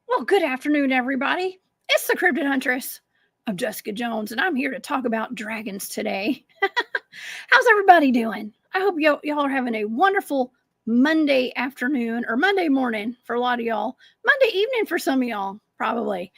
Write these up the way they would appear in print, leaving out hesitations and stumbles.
Well, good afternoon, everybody. It's the Cryptid Huntress of Jessica Jones, and I'm here to talk about dragons today. How's everybody doing? I hope y'all are having a wonderful Monday afternoon or Monday morning for a lot of y'all. Monday evening for some of y'all, probably.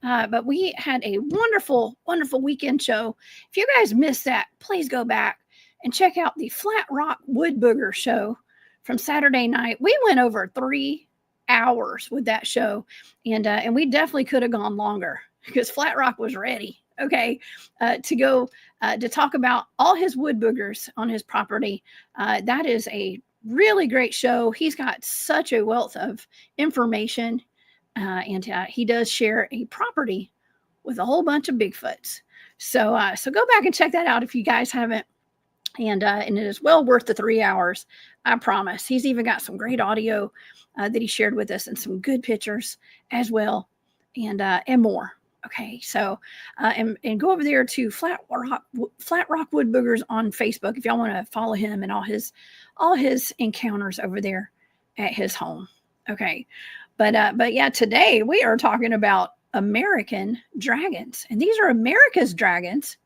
But we had a wonderful, wonderful weekend show. If you guys missed that, please go back and check out the Flat Rock Wood Booger show from Saturday night. We went over 3 hours with that show, and we definitely could have gone longer because Flat Rock was ready, to go to talk about all his wood boogers on his property. That is a really great show. He's got such a wealth of information, and he does share a property with a whole bunch of Bigfoots. So go back and check that out if you guys haven't. And it is well worth the 3 hours, I promise. He's even got some great audio that he shared with us and some good pictures as well, and more. Okay, so and go over there to Flat Rock Wood Boogers on Facebook if y'all want to follow him and all his encounters over there at his home. Okay, but yeah, today we are talking about American dragons, and these are America's dragons.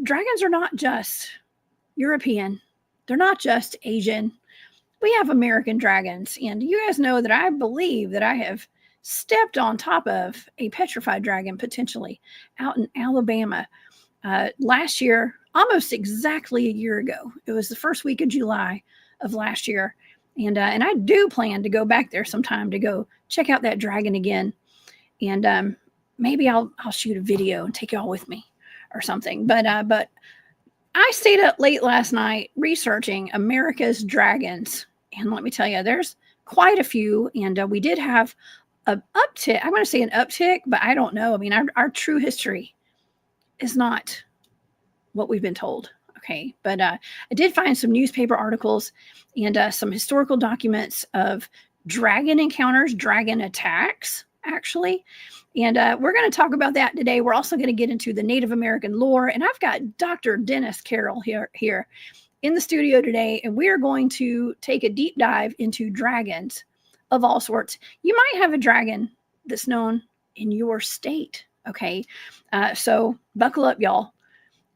Dragons are not just European. They're not just Asian. We have American dragons. And you guys know that I believe that I have stepped on top of a petrified dragon potentially out in Alabama last year, almost exactly a year ago. It was the first week of July of last year. And I do plan to go back there sometime to go check out that dragon again. And maybe I'll shoot a video and take y'all with me or something. But I stayed up late last night researching America's dragons. And let me tell you, there's quite a few. And we did have an uptick. I'm going to say an uptick, but I don't know. I mean, our true history is not what we've been told. Okay. But I did find some newspaper articles and some historical documents of dragon encounters, dragon attacks, actually. And we're going to talk about that today. We're also going to get into the Native American lore. And I've got Dr. Dennis Carroll here in the studio today. And we are going to take a deep dive into dragons of all sorts. You might have a dragon that's known in your state. Okay. So buckle up, y'all.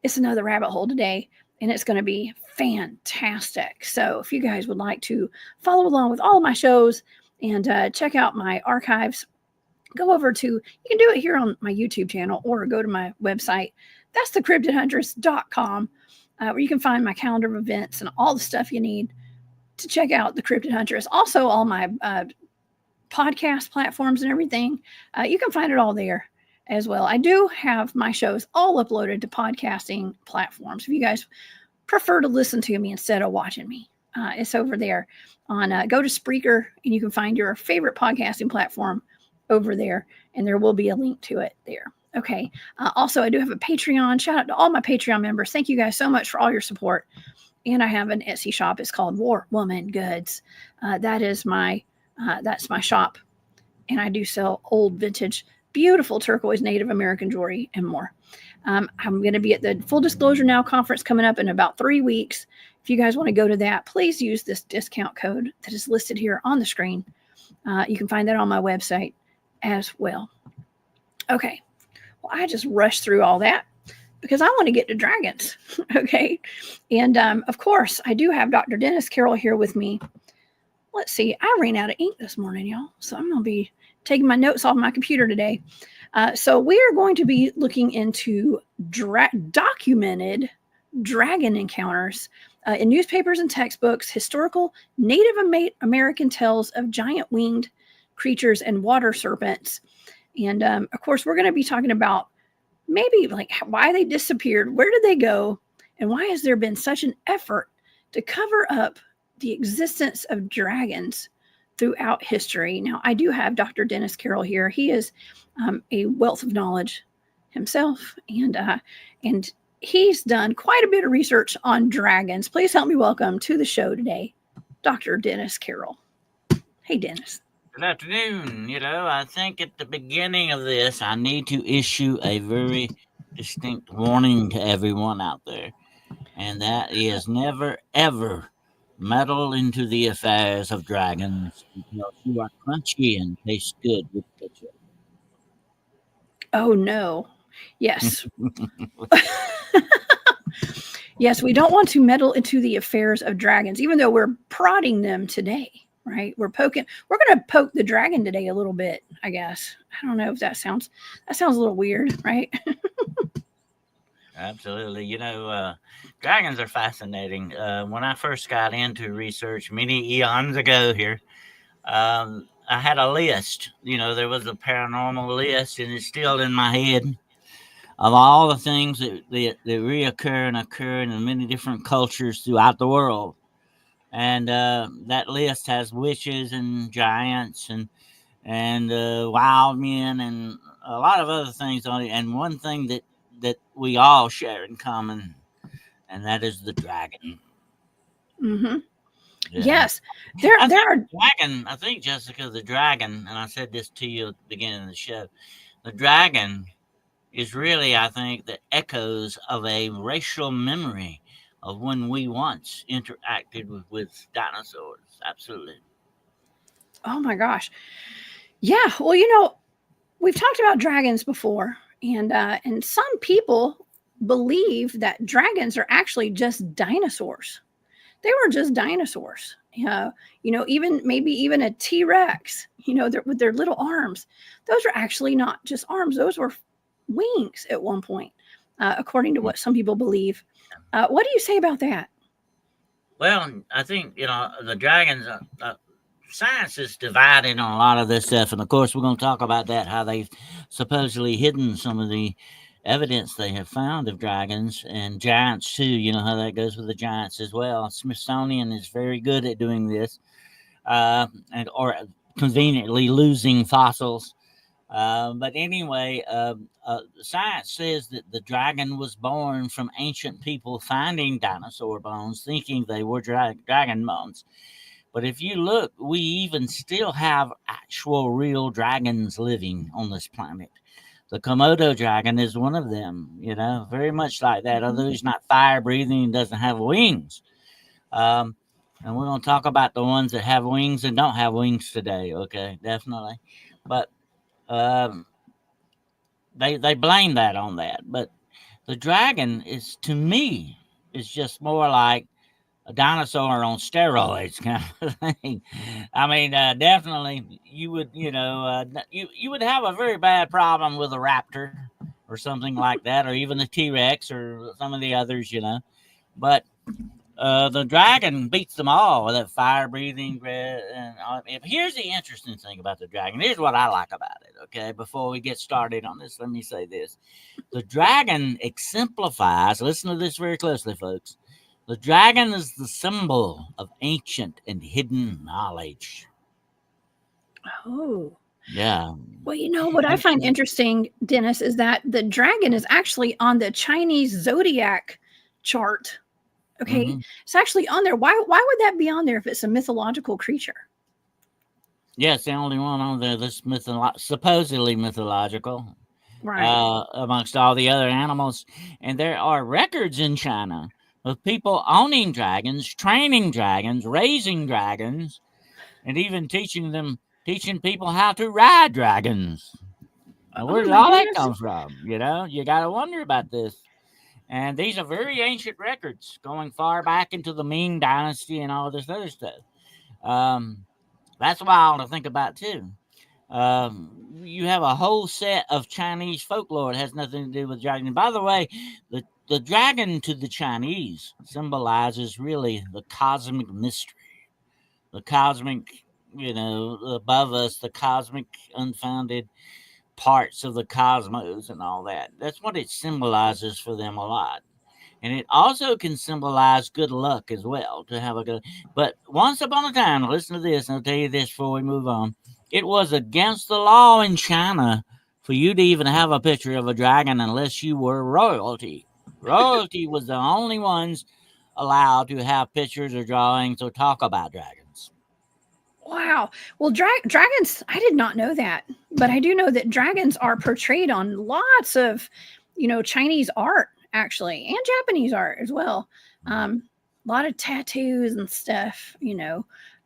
It's another rabbit hole today, and it's going to be fantastic. So if you guys would like to follow along with all of my shows and check out my archives, go over to, you can do it here on my YouTube channel or go to my website. That's thecryptidhuntress.com, where you can find my calendar of events and all the stuff you need to check out the Cryptid Huntress. Also, all my podcast platforms and everything. You can find it all there as well. I do have my shows all uploaded to podcasting platforms. If you guys prefer to listen to me instead of watching me, it's over there on, go to Spreaker and you can find your favorite podcasting platform over there, and there will be a link to it there. Okay. Also, I do have a Patreon. Shout out to all my Patreon members. Thank you guys so much for all your support. And I have an Etsy shop. It's called War Woman Goods. That's my shop. And I do sell old vintage, beautiful turquoise Native American jewelry and more. I'm going to be at the Full Disclosure Now conference coming up in about 3 weeks. If you guys want to go to that, please use this discount code that is listed here on the screen. You can find that on my website as well. Okay. Well, I just rushed through all that because I want to get to dragons. Okay. And of course, I do have Dr. Dennis Carroll here with me. Let's see. I ran out of ink this morning, y'all. So I'm going to be taking my notes off my computer today. So we are going to be looking into documented dragon encounters in newspapers and textbooks, historical Native American tales of giant winged creatures and water serpents. And of course, we're going to be talking about maybe like why they disappeared, where did they go, and why has there been such an effort to cover up the existence of dragons throughout history. Now, I do have Dr. Dennis Carroll here. He is a wealth of knowledge himself, and he's done quite a bit of research on dragons. Please help me welcome to the show today, Dr. Dennis Carroll. Hey, Dennis. Good afternoon. I think at the beginning of this, I need to issue a very distinct warning to everyone out there, and that is never, ever meddle into the affairs of dragons because you are crunchy and taste good with ketchup. Oh, no. Yes. Yes, we don't want to meddle into the affairs of dragons, even though we're prodding them today, right? We're going to poke the dragon today a little bit, I guess. I don't know if that sounds a little weird, right? Absolutely. Dragons are fascinating. When I first got into research many eons ago here, I had a list. There was a paranormal list, and it's still in my head of all the things that reoccur and occur in many different cultures throughout the world. And that list has witches and giants and wild men and a lot of other things on it. And one thing that we all share in common, and that is the dragon. Mm-hmm. Yeah. Yes, there are dragon. I think, Jessica, the dragon, and I said this to you at the beginning of the show. The dragon is really, I think, the echoes of a racial memory of when we once interacted with dinosaurs. Absolutely. Oh my gosh, yeah. Well, we've talked about dragons before. And some people believe that dragons are actually just dinosaurs. They were just dinosaurs. Maybe even a T-Rex, with their little arms. Those are actually not just arms. Those were wings at one point, according to what some people believe. What do you say about that? Well, I think, the dragons, science is divided on a lot of this stuff, and of course we're going to talk about that, how they've supposedly hidden some of the evidence they have found of dragons and giants too. How that goes with the giants as well. Smithsonian is very good at doing this, or conveniently losing fossils. But anyway, science says that the dragon was born from ancient people finding dinosaur bones, thinking they were dragon bones. But if you look, we even still have actual real dragons living on this planet. The Komodo dragon is one of them, very much like that, although he's not fire breathing and doesn't have wings. And we're going to talk about the ones that have wings and don't have wings today, okay, definitely. But they blame that on that. But the dragon is, to me, is just more like a dinosaur on steroids kind of thing. I mean, definitely you would, you would have a very bad problem with a raptor or something like that, or even a T-Rex or some of the others, But the dragon beats them all with that fire breathing. Here's the interesting thing about the dragon. Here's what I like about it. Okay, before we get started on this, let me say this: the dragon exemplifies. Listen to this very closely, folks. The dragon is the symbol of ancient and hidden knowledge. Oh. Yeah. Well, what I find interesting, Dennis, is that the dragon is actually on the Chinese Zodiac chart. Okay. Mm-hmm. It's actually on there. Why would that be on there if it's a mythological creature? Yeah, it's the only one on there that's supposedly mythological. Right. Amongst all the other animals. And there are records in China of people owning dragons, training dragons, raising dragons, and even teaching people how to ride dragons. Now, where did all that come from? You got to wonder about this. And these are very ancient records going far back into the Ming Dynasty and all this other stuff. That's wild to think about, too. You have a whole set of Chinese folklore. It has nothing to do with dragon. And by the way, the dragon to the Chinese symbolizes really the cosmic mystery, the cosmic, above us, the cosmic unfounded parts of the cosmos and all that. That's what it symbolizes for them a lot. And it also can symbolize good luck as well, to have a good. But once upon a time, listen to this, and I'll tell you this before we move on. It was against the law in China for you to even have a picture of a dragon unless you were royalty. Royalty was the only ones allowed to have pictures or drawings or talk about dragons. Wow. Well, dragons, I did not know that, but I do know that dragons are portrayed on lots of, Chinese art actually, and Japanese art as well. A lot of tattoos and stuff,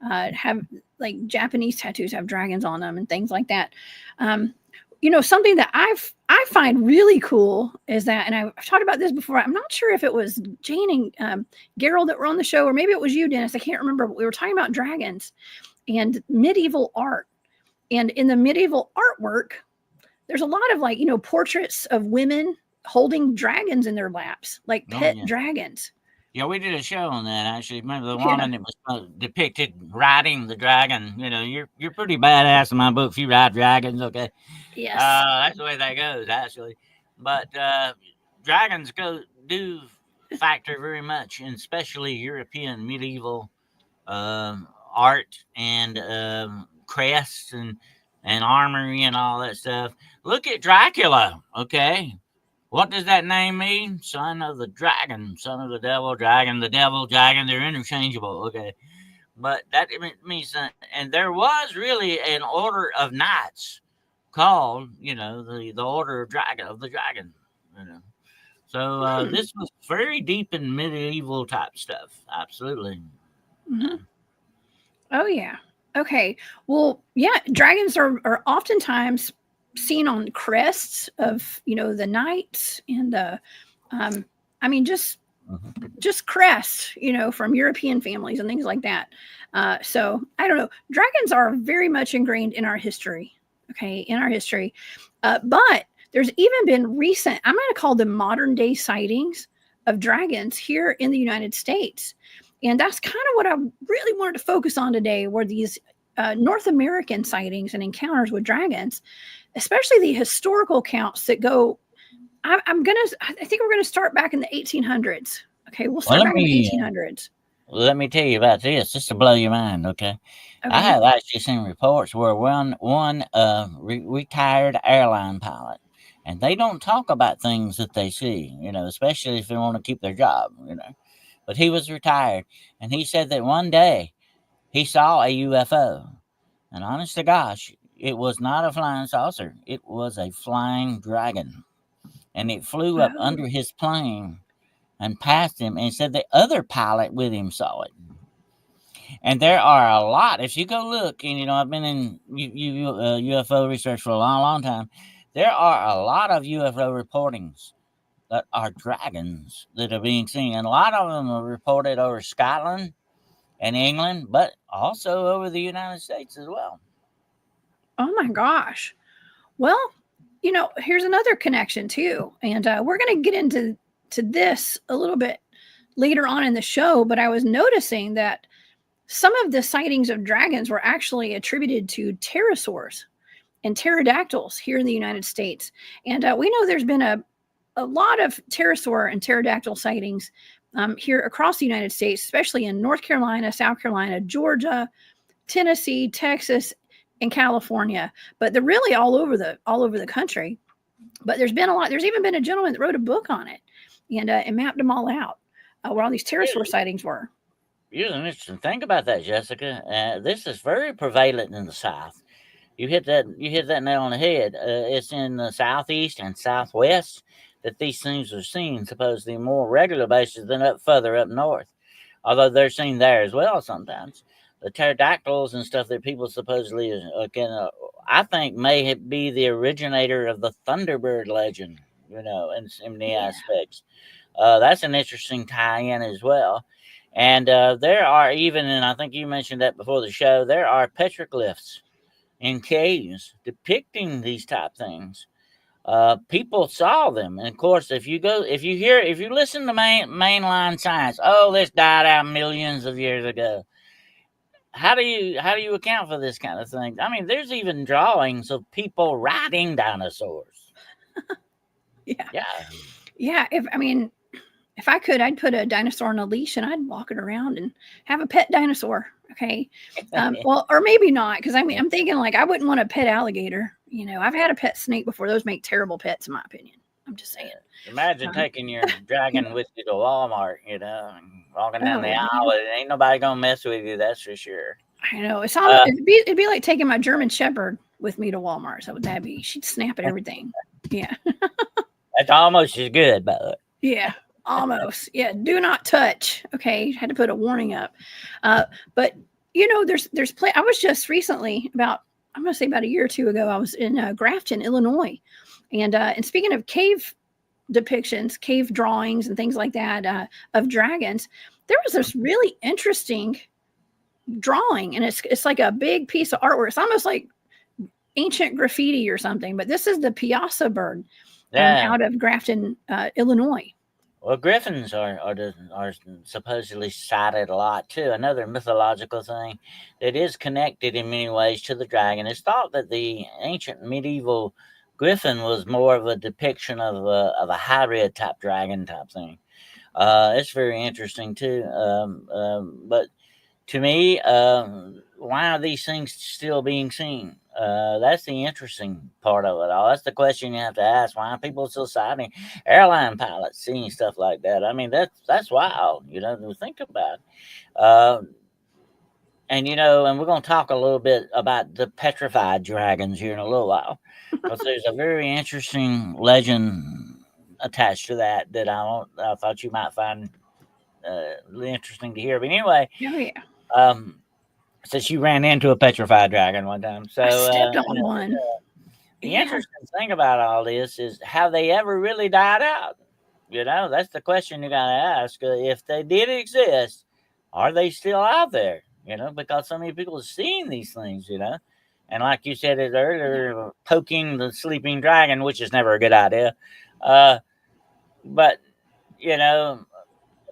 have like Japanese tattoos have dragons on them and things like that. Something that I find really cool is that, and I've talked about this before. I'm not sure if it was Jane and Carroll that were on the show, or maybe it was you, Dennis. I can't remember. But we were talking about dragons and medieval art. And in the medieval artwork, there's a lot of portraits of women holding dragons in their laps, like pet dragons. Yeah, we did a show on that actually. Remember the woman that was depicted riding the dragon? You're pretty badass in my book if you ride dragons. Okay, yes, that's the way that goes actually. But dragons do factor very much, in especially European medieval art and crests and armory and all that stuff. Look at Dracula. Okay. What does that name mean? Son of the dragon, son of the devil dragon, they're interchangeable, okay? But that means, and there was really an order of knights called, the order of the dragon, So this was very deep in medieval type stuff, absolutely. Mm-hmm. Oh, yeah. Okay. Well, yeah, dragons are oftentimes seen on crests of the knights and the just crests from European families and things like that. So I don't know, dragons are very much ingrained in our history, but there's even been recent, I'm going to call them modern day sightings of dragons here in the United States. And that's kind of what I really wanted to focus on today, were these North American sightings and encounters with dragons, especially the historical accounts that go. I think we're gonna start back in the 1800s. Okay, we'll start back in the 1800s. Let me tell you about this, just to blow your mind. Okay. I have actually seen reports where one retired airline pilot, and they don't talk about things that they see, especially if they want to keep their job, But he was retired, and he said that one day he saw a UFO. And honest to gosh, it was not a flying saucer. It was a flying dragon. And it flew up under his plane and passed him, and said the other pilot with him saw it. And there are a lot. If you go look, and I've been in UFO research for a long, long time. There are a lot of UFO reportings that are dragons that are being seen. And a lot of them are reported over Scotland and England, but also over the United States as well. Oh my gosh. Well, here's another connection too. And we're going to get into this a little bit later on in the show, but I was noticing that some of the sightings of dragons were actually attributed to pterosaurs and pterodactyls here in the United States. And we know there's been a lot of pterosaur and pterodactyl sightings here across the United States, especially in North Carolina, South Carolina, Georgia, Tennessee, Texas, and California. But they're really all over the country. But there's been a lot. There's even been a gentleman that wrote a book on it and mapped them all out, where all these pterosaur sightings were. Here's an interesting thing about that, Jessica. This is very prevalent in the South. You hit that nail on the head. It's in the Southeast and Southwest that these things are seen, supposedly on a more regular basis than further up north. Although they're seen there as well sometimes. The pterodactyls and stuff that people supposedly I think may be the originator of the Thunderbird legend, in many aspects. That's an interesting tie-in as well. And there are even, and I think you mentioned that before the show, there are petroglyphs in caves depicting these type things. People saw them, and of course, if you listen to mainline science, oh, this died out millions of years ago. How do you account for this kind of thing? I mean, there's even drawings of people riding dinosaurs. Yeah. Yeah. Yeah. If I could, I'd put a dinosaur on a leash and I'd walk it around and have a pet dinosaur. Okay. Well, or maybe not, because I'm thinking like I wouldn't want a pet alligator. I've had a pet snake before. Those make terrible pets, in my opinion. I'm just saying. Imagine taking your dragon with you to Walmart, and walking down the Oh, aisle. Ain't nobody gonna mess with you, that's for sure. I know. It'd be like taking my German Shepherd with me to Walmart. So would that be? She'd snap at everything. Yeah. That's almost as good, but Yeah. Almost. Yeah. Do not touch. Okay. Had to put a warning up. But I was just recently I'm going to say about a year or two ago, I was in Grafton, Illinois. And speaking of cave depictions, cave drawings and things like that of dragons, there was this really interesting drawing, and it's like a big piece of artwork. It's almost like ancient graffiti or something, but this is the Piazza bird out of Grafton, Illinois. Well, griffins are supposedly sighted a lot too. Another mythological thing that is connected in many ways to the dragon. It's thought that the ancient medieval griffin was more of a depiction of a hybrid type dragon type thing. It's very interesting too. But to me, why are these things still being seen? That's the interesting part of it all. That's the question you have to ask. Why are people still sighting airline pilots seeing stuff like that? I mean, that's wild, to think about. And we're going to talk a little bit about the Petrified Dragons here in a little while, because there's a very interesting legend attached to that I thought you might find really interesting to hear. But anyway, since you ran into a petrified dragon one time, so I stepped on one. The interesting thing about all this is, have they ever really died out? That's the question you got to ask. If they did exist, are they still out there? Because so many people have seen these things. And like you said it earlier, poking the sleeping dragon, which is never a good idea. But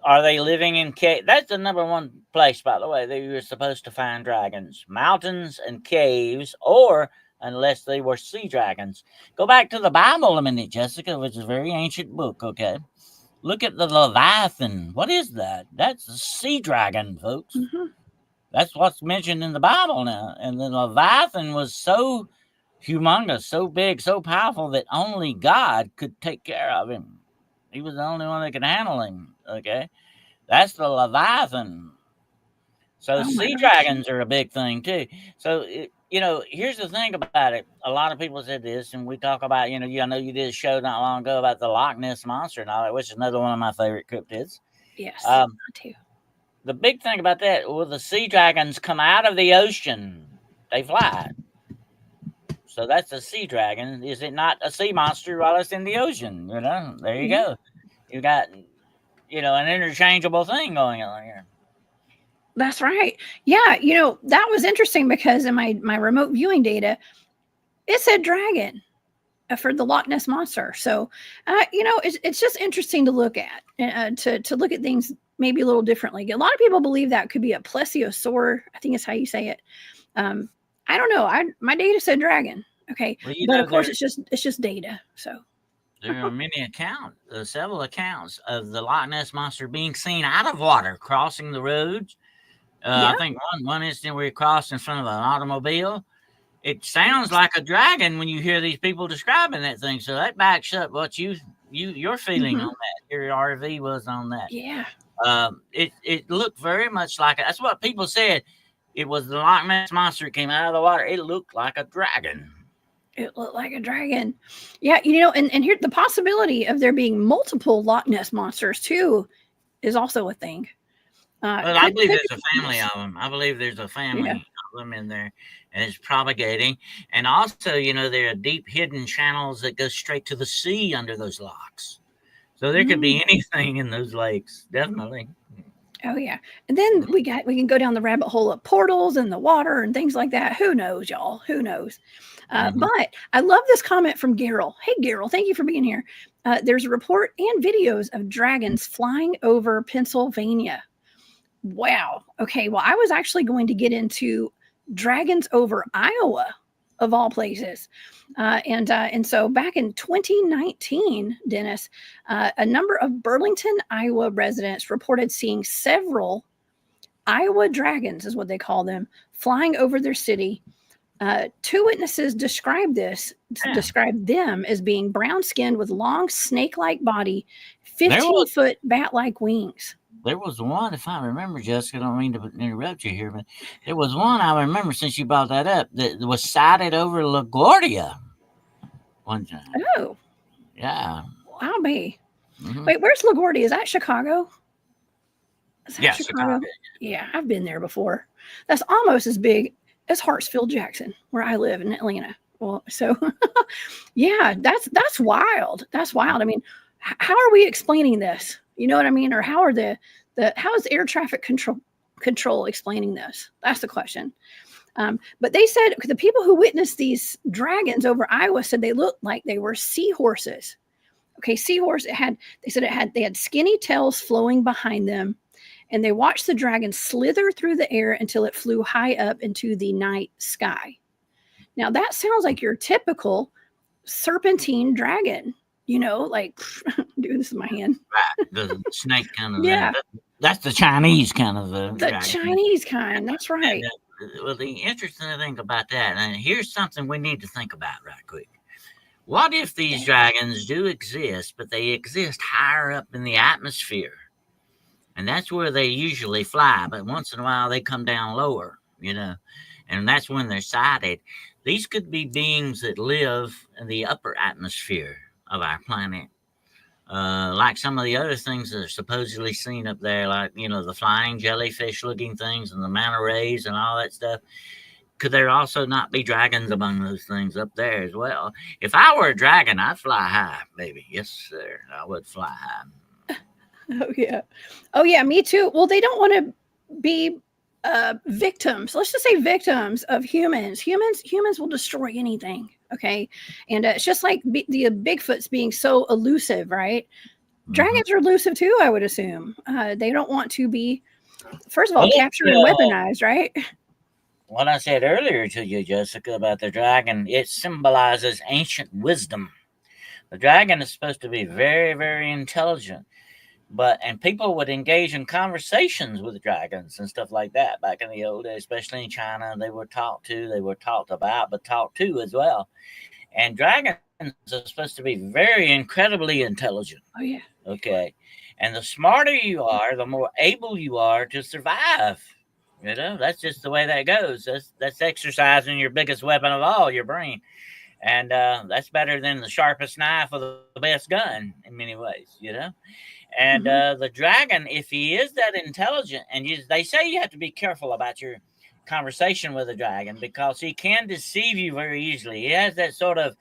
are they living in caves? That's the number one place, by the way, that you're supposed to find dragons: mountains and caves, or unless they were sea dragons. Go back to the Bible a minute, Jessica, which is a very ancient book. Okay, look at the Leviathan. What is that? That's a sea dragon, folks. Mm-hmm. That's what's mentioned in the Bible now. And the Leviathan was so humongous, so big, so powerful that only God could take care of him. He was the only one that could handle him. Okay, that's the Leviathan. So sea dragons are a big thing too. So here's the thing about it. A lot of people said this, and we talk about I know you did a show not long ago about the Loch Ness monster and all that, which is another one of my favorite cryptids. Yes, too. The big thing about that, well, the sea dragons come out of the ocean. They fly. So that's a sea dragon. Is it not a sea monster while it's in the ocean? There you go. You got, an interchangeable thing going on here. That's right. Yeah. That was interesting because in my remote viewing data, it said dragon for the Loch Ness monster. So, it's just interesting to look at, to look at things maybe a little differently. A lot of people believe that could be a plesiosaur. I think is how you say it. I don't know. My data said dragon. Okay. Well, but of course it's just data. So there are several accounts of the Loch Ness monster being seen out of water, crossing the roads. I think one instant we crossed in front of an automobile. It sounds like a dragon when you hear these people describing that thing. So that backs up what you're feeling on that. Your RV was on that. Yeah. It looked very much like it. That's what people said. It was the Loch Ness monster that came out of the water. It looked like a dragon. It looked like a dragon. Yeah, and here the possibility of there being multiple Loch Ness monsters too is also a thing. I believe there's a family of them. I believe there's a family of them in there, and it's propagating. And also, there are deep hidden channels that go straight to the sea under those lochs. So there could be anything in those lakes, definitely. Oh yeah. And then we can go down the rabbit hole of portals and the water and things like that. Who knows, y'all? Who knows? But I love this comment from Carroll. Hey, Carroll, thank you for being here. There's a report and videos of dragons flying over Pennsylvania. Wow. Okay. Well, I was actually going to get into dragons over Iowa, of all places. And so back in 2019, Dennis, a number of Burlington, Iowa residents reported seeing several Iowa dragons, is what they call them, flying over their city. Two witnesses described them as being brown skinned with long snake like body, 15-foot bat like wings. There was one, if I remember, Jessica, I don't mean to interrupt you here, but there was one I remember since you brought that up that was sighted over LaGuardia one time. Oh. Yeah. I'll be. Wait, where's LaGuardia? Is that Chicago? Chicago. Yeah, I've been there before. That's almost as big as Hartsfield Jackson, where I live in Atlanta. Well, so yeah, that's wild. That's wild. I mean, how are we explaining this? You know what I mean? Or how are how is air traffic control explaining this? That's the question. But they said the people who witnessed these dragons over Iowa said they looked like they were seahorses. Okay, seahorse. They had skinny tails flowing behind them, and they watched the dragon slither through the air until it flew high up into the night sky. Now that sounds like your typical serpentine dragon. You know, like doing this with my hand. Right, the snake kind of. Yeah, that's the Chinese kind of the dragon. Chinese kind. That's right. Well, the interesting thing about that, and here's something we need to think about right quick. What if these dragons do exist, but they exist higher up in the atmosphere? And that's where they usually fly, but once in a while they come down lower, you know, and that's when they're sighted. These could be beings that live in the upper atmosphere of our planet, like some of the other things that are supposedly seen up there, like, you know, the flying jellyfish looking things and the manta rays and all that stuff. Could there also not be dragons among those things up there as well? If I were a dragon, I'd fly high, baby. Yes, sir, I would fly high. Oh yeah, me too. Well, they don't want to be victims. Let's just say victims of humans. Humans will destroy anything. Okay, and it's just like the Bigfoot's being so elusive, right? Dragons are elusive too, I would assume. They don't want to be, first of all, captured and weaponized, right? What I said earlier to you, Jessica, about the dragon, it symbolizes ancient wisdom. The dragon is supposed to be very, very intelligent. And people would engage in conversations with dragons and stuff like that back in the old days, especially in China. They were talked about, but talked to as well. And dragons are supposed to be very incredibly intelligent. Oh, yeah. Okay. And the smarter you are, the more able you are to survive. You know, that's just the way that goes. That's exercising your biggest weapon of all, your brain. And that's better than the sharpest knife or the best gun in many ways, you know. And the dragon, if he is that intelligent, and they say you have to be careful about your conversation with a dragon because he can deceive you very easily. He has that sort of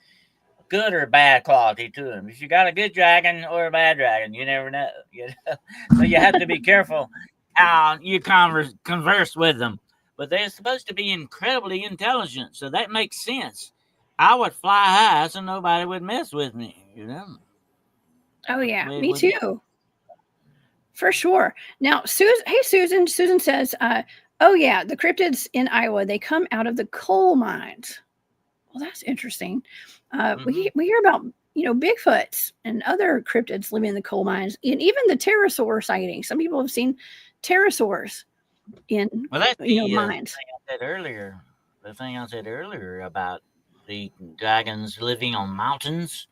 good or bad quality to him. If you got a good dragon or a bad dragon, you never know. You know? So you have to be careful how you converse with them. But they're supposed to be incredibly intelligent, so that makes sense. I would fly high so nobody would mess with me, you know. Oh yeah, me too. For sure. Now, Susan says, oh yeah, the cryptids in Iowa, they come out of the coal mines. Well, that's interesting. We hear about, you know, Bigfoots and other cryptids living in the coal mines, and even the Terasaur sighting. Some people have seen Pterosaurs in mines. The thing I said earlier about the dragons living on mountains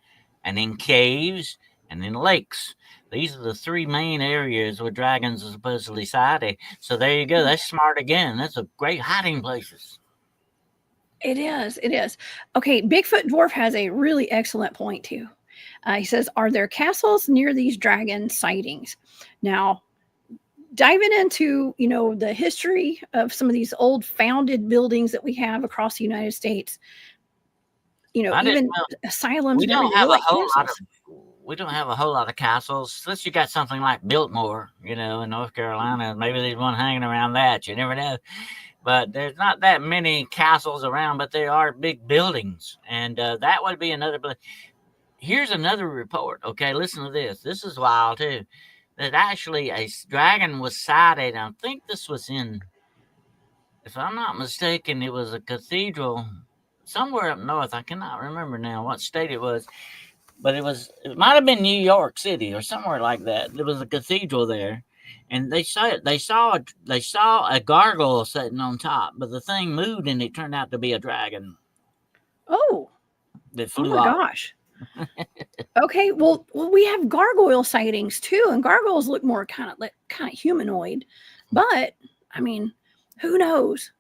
and in caves and in lakes. These are the three main areas where dragons are supposedly sighted. So there you go. That's smart again. That's a great hiding places. It is. Okay, Bigfoot Dwarf has a really excellent point too. He says, are there castles near these dragon sightings? Now, diving into, you know, the history of some of these old founded buildings that we have across the United States, you know, even asylums. We don't have a whole lot of we don't have a whole lot of castles. Unless you got something like Biltmore, in North Carolina. Maybe there's one hanging around that. You never know. But there's not that many castles around, but there are big buildings. And that would be another. Here's another report. Okay, listen to this. This is wild, too. That actually a dragon was sighted. I think this was if I'm not mistaken, it was a cathedral somewhere up north. I cannot remember now what state it was. But it might have been New York City or somewhere like that. There was a cathedral there, and they saw it. They saw a gargoyle sitting on top, but the thing moved, and it turned out to be a dragon. Oh, that flew my off. Gosh. Okay, well, we have gargoyle sightings too, and gargoyles look more kind of humanoid. But I mean, who knows?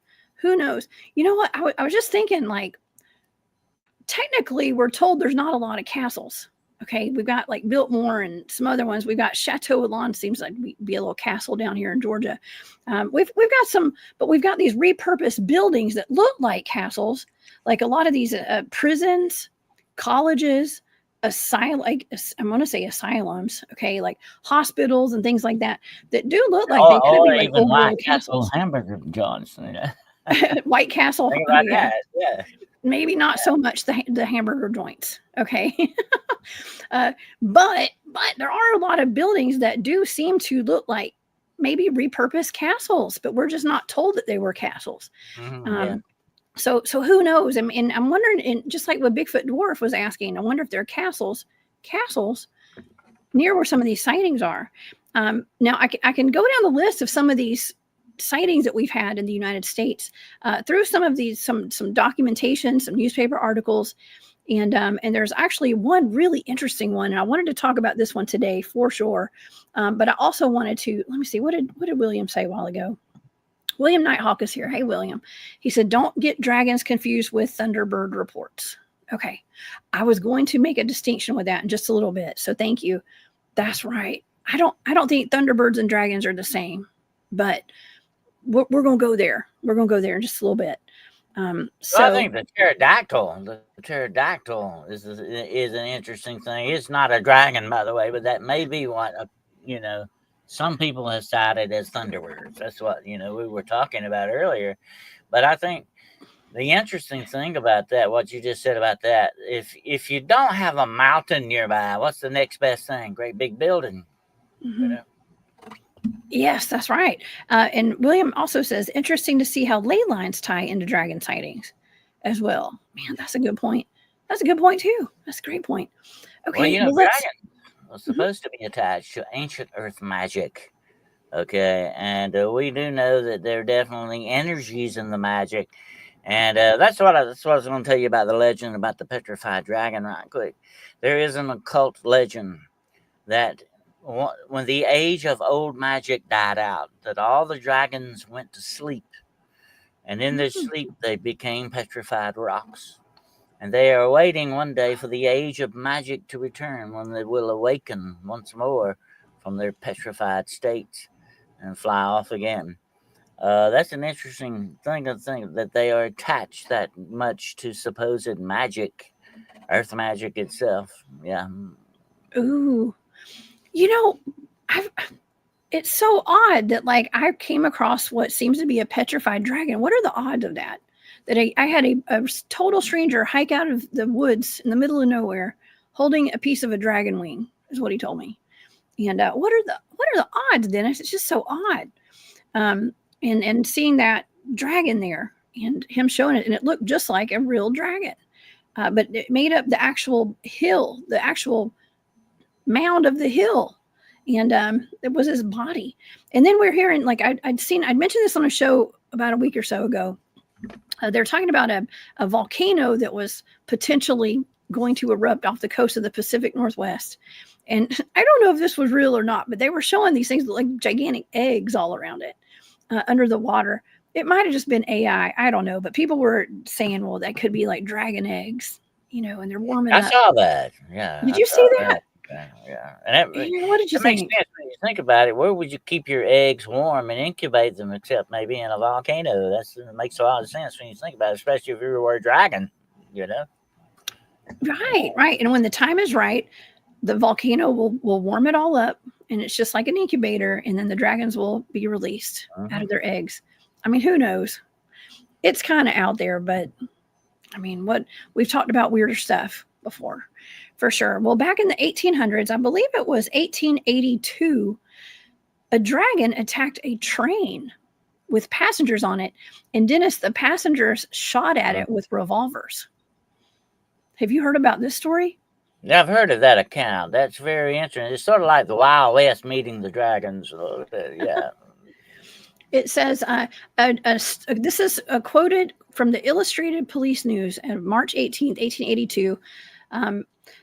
Who knows? You know what? I was just thinking, like, technically, we're told there's not a lot of castles. Okay, we've got like Biltmore and some other ones. We've got Chateau Elan, seems like be a little castle down here in Georgia. We've got some, but we've got these repurposed buildings that look like castles, like a lot of these prisons, colleges, I want to say asylums. Okay, like hospitals and things like that do look like they could be like old world castles. Hamburger joints, White Castle. Think about that. Yeah. Maybe not so much the hamburger joints, okay? But there are a lot of buildings that do seem to look like maybe repurposed castles, but we're just not told that they were castles. Mm-hmm, So who knows? And I'm wondering, just like what Bigfoot Dwarf was asking, I wonder if there are castles near where some of these sightings are. Now I can go down the list of some of these sightings that we've had in the United States through some of these some documentation, some newspaper articles, and there's actually one really interesting one, and I wanted to talk about this one today for sure. But I also wanted to let me see, what did William say a while ago? William Nighthawk is here. Hey, William. He said, "Don't get dragons confused with Thunderbird reports." Okay, I was going to make a distinction with that in just a little bit, so thank you. That's right. I don't think Thunderbirds and dragons are the same, but we're going to go there. We're going to go there in just a little bit. So I think the pterodactyl is an interesting thing. It's not a dragon, by the way, but that may be what some people have cited as Thunderbirds. That's what we were talking about earlier. But I think the interesting thing about that, what you just said about that, if you don't have a mountain nearby, what's the next best thing? Great big building. Mm-hmm. Yes, that's right. And William also says, interesting to see how ley lines tie into dragon sightings as well. Man, that's a good point. That's a good point too. That's a great point. Okay, well, dragons are supposed to be attached to ancient earth magic. Okay, and we do know that there are definitely energies in the magic. And that's what I was going to tell you about the legend about the Petrified Dragon right quick. There is an occult legend that when the age of old magic died out, that all the dragons went to sleep. And in their sleep, they became petrified rocks. And they are waiting one day for the age of magic to return, when they will awaken once more from their petrified state and fly off again. That's an interesting thing to think, that they are attached that much to supposed magic, earth magic itself. Yeah. Ooh. It's so odd that I came across what seems to be a petrified dragon. What are the odds of that? That I had a total stranger hike out of the woods in the middle of nowhere, holding a piece of a dragon wing, is what he told me. And what are the odds, Dennis? It's just so odd. And seeing that dragon there and him showing it, and it looked just like a real dragon, but it made up the actual hill, the actual mound of the hill, and it was his body. And then we're hearing, I'd mentioned this on a show about a week or so ago. They're talking about a volcano that was potentially going to erupt off the coast of the Pacific Northwest. And I don't know if this was real or not, but they were showing these things like gigantic eggs all around it under the water. It might have just been AI. I don't know. But people were saying, well, that could be like dragon eggs, and they're warming up. I saw that. Yeah. Did you see that? Yeah. And what did you think? Makes sense when you think about it. Where would you keep your eggs warm and incubate them except maybe in a volcano? That makes a lot of sense when you think about it, especially if you were a dragon, Right. And when the time is right, the volcano will warm it all up, and it's just like an incubator, and then the dragons will be released out of their eggs. I mean, who knows? It's kind of out there, but I mean, what we've talked about weirder stuff before, for sure. Well, back in the 1800s, I believe it was 1882, a dragon attacked a train with passengers on it, and Dennis, the passengers shot at it with revolvers. Have you heard about this story? Yeah, I've heard of that account. That's very interesting. It's sort of like the Wild West meeting the dragons a little bit. Yeah. It says, this is quoted from the Illustrated Police News of March 18th, 1882.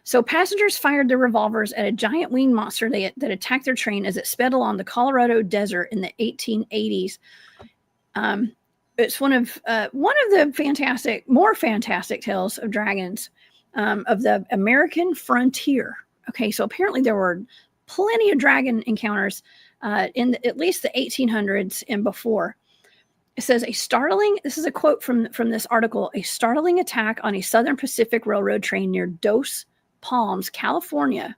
So passengers fired their revolvers at a giant winged monster that attacked their train as it sped along the Colorado desert in the 1880s. It's one of the more fantastic tales of dragons of the American frontier. Okay, so apparently there were plenty of dragon encounters in at least the 1800s and before. It says this is a quote from this article, a startling attack on a Southern Pacific Railroad train near Dos Palms, California.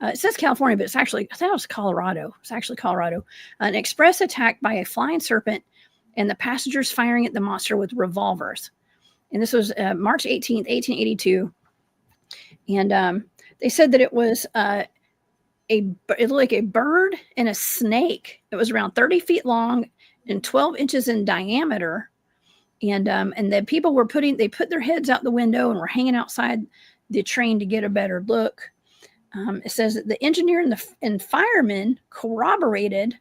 It says California, but I thought it was Colorado. It's actually Colorado. An express attack by a flying serpent and the passengers firing at the monster with revolvers. And this was March 18th, 1882. And they said that it was it looked like a bird and a snake. It was around 30 feet long and 12 inches in diameter. And the people they put their heads out the window and were hanging outside the train to get a better look. It says that the engineer and firemen corroborated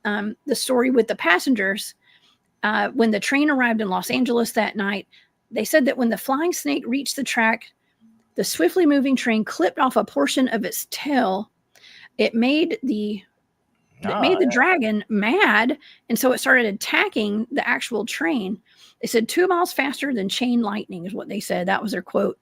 the story with the passengers. When the train arrived in Los Angeles that night, they said that when the flying snake reached the track, the swiftly moving train clipped off a portion of its tail. It made the dragon mad, and so it started attacking the actual train. They said 2 miles faster than chain lightning is what they said. That was their quote.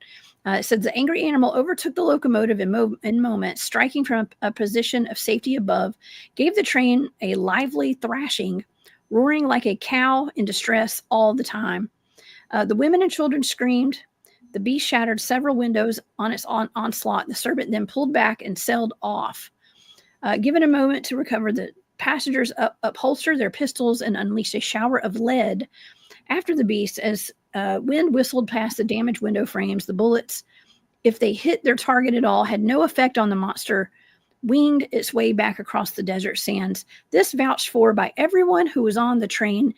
It said the angry animal overtook the locomotive in moments, striking from a position of safety above, gave the train a lively thrashing, roaring like a cow in distress all the time. The women and children screamed. The beast shattered several windows on its onslaught. The serpent then pulled back and sailed off. Given a moment to recover, the passengers upholstered their pistols and unleashed a shower of lead after the beast as wind whistled past the damaged window frames. The bullets, if they hit their target at all, had no effect on the monster, winged its way back across the desert sands. This vouched for by everyone who was on the train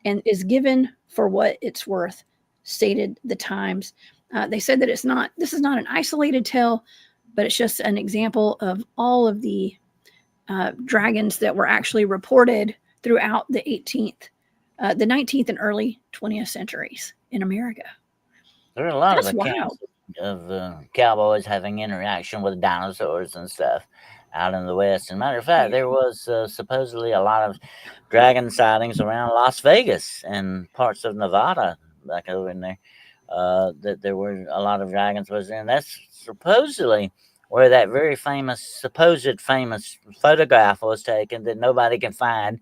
and is given for what it's worth, stated the Times. They said that this is not an isolated tale, but it's just an example of all of the dragons that were actually reported throughout the 19th and early 20th centuries in America. There are a lot of accounts of cowboys having interaction with dinosaurs and stuff out in the West. As a matter of fact, there was supposedly a lot of dragon sightings around Las Vegas and parts of Nevada back over in there. That there were a lot of dragons was in. That's supposedly where that very supposed famous photograph was taken that nobody can find.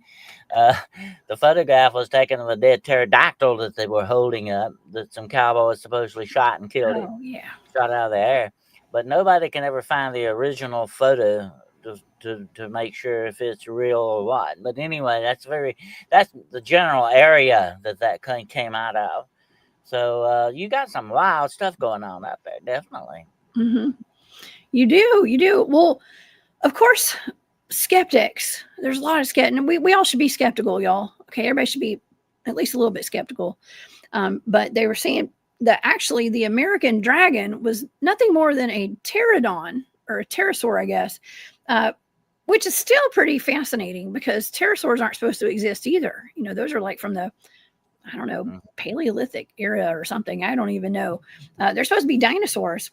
The photograph was taken of a dead pterodactyl that they were holding up, that some cowboys supposedly shot and killed it. Shot out of the air. But nobody can ever find the original photo to make sure if it's real or what. But anyway, that's the general area that came out of. So you got some wild stuff going on out there, definitely. Mm-hmm. You do. Well, of course, skeptics. There's a lot of skeptics, and we all should be skeptical, y'all. Okay, everybody should be at least a little bit skeptical. But they were saying that actually the American dragon was nothing more than a pterodon or a Terasaur, I guess, which is still pretty fascinating because pterosaurs aren't supposed to exist either. You know, those are like from the, I don't know, Paleolithic era or something. I don't even know. They're supposed to be dinosaurs.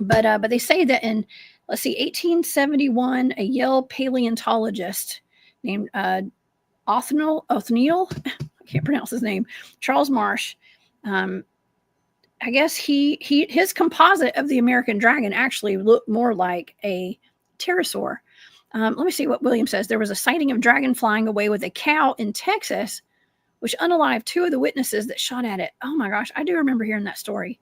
But they say that in, 1871, a Yale paleontologist named Othniel, I can't pronounce his name, Charles Marsh, I guess his composite of the American dragon actually looked more like a pterosaur. Let me see what William says. There was a sighting of dragon flying away with a cow in Texas, which unalived 2 of the witnesses that shot at it. Oh my gosh, I do remember hearing that story.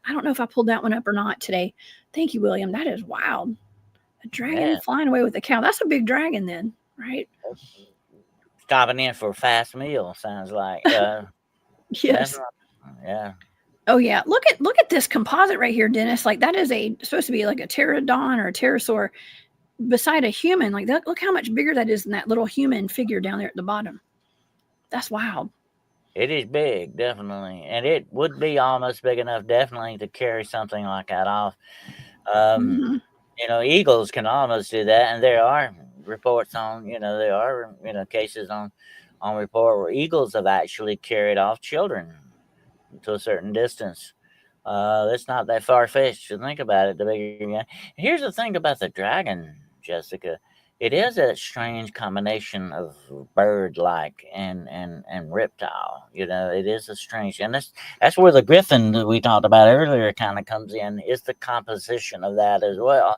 I don't know if I pulled that one up or not today. Thank you, William. That is wild. A dragon Yeah. flying away with a cow. That's a big dragon then, right? Stopping in for a fast meal sounds like. Yes. Definitely. Yeah. Oh yeah. Look at this composite right here, Dennis. Like that is supposed to be like a pterodon or a pterosaur beside a human. Like that. Look how much bigger that is than that little human figure down there at the bottom. That's wild. It is big, definitely, and it would be almost big enough, definitely, to carry something like that off. Um, Hmm. Eagles can almost do that, and there are reports on, there are, cases on report where eagles have actually carried off children to a certain distance. It's not that far fetched to think about it. The bigger you get. Here's the thing about the dragon, Jessica. It is a strange combination of bird-like and reptile. It is a strange, and that's where the griffin that we talked about earlier kind of comes in. Is the composition of that as well,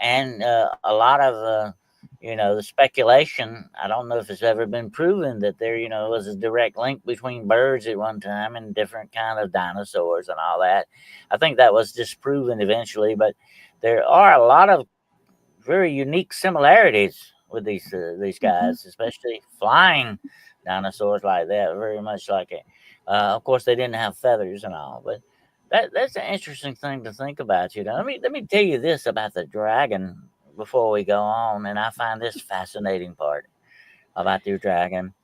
and a lot of the speculation. I don't know if it's ever been proven that there was a direct link between birds at one time and different kind of dinosaurs and all that. I think that was disproven eventually, but there are a lot of very unique similarities with these Hmm. guys, especially flying dinosaurs like that. Very much like it. Of course, they didn't have feathers and all, but that's an interesting thing to think about. Let me tell you this about the dragon before we go on, and I find this fascinating part about the dragon.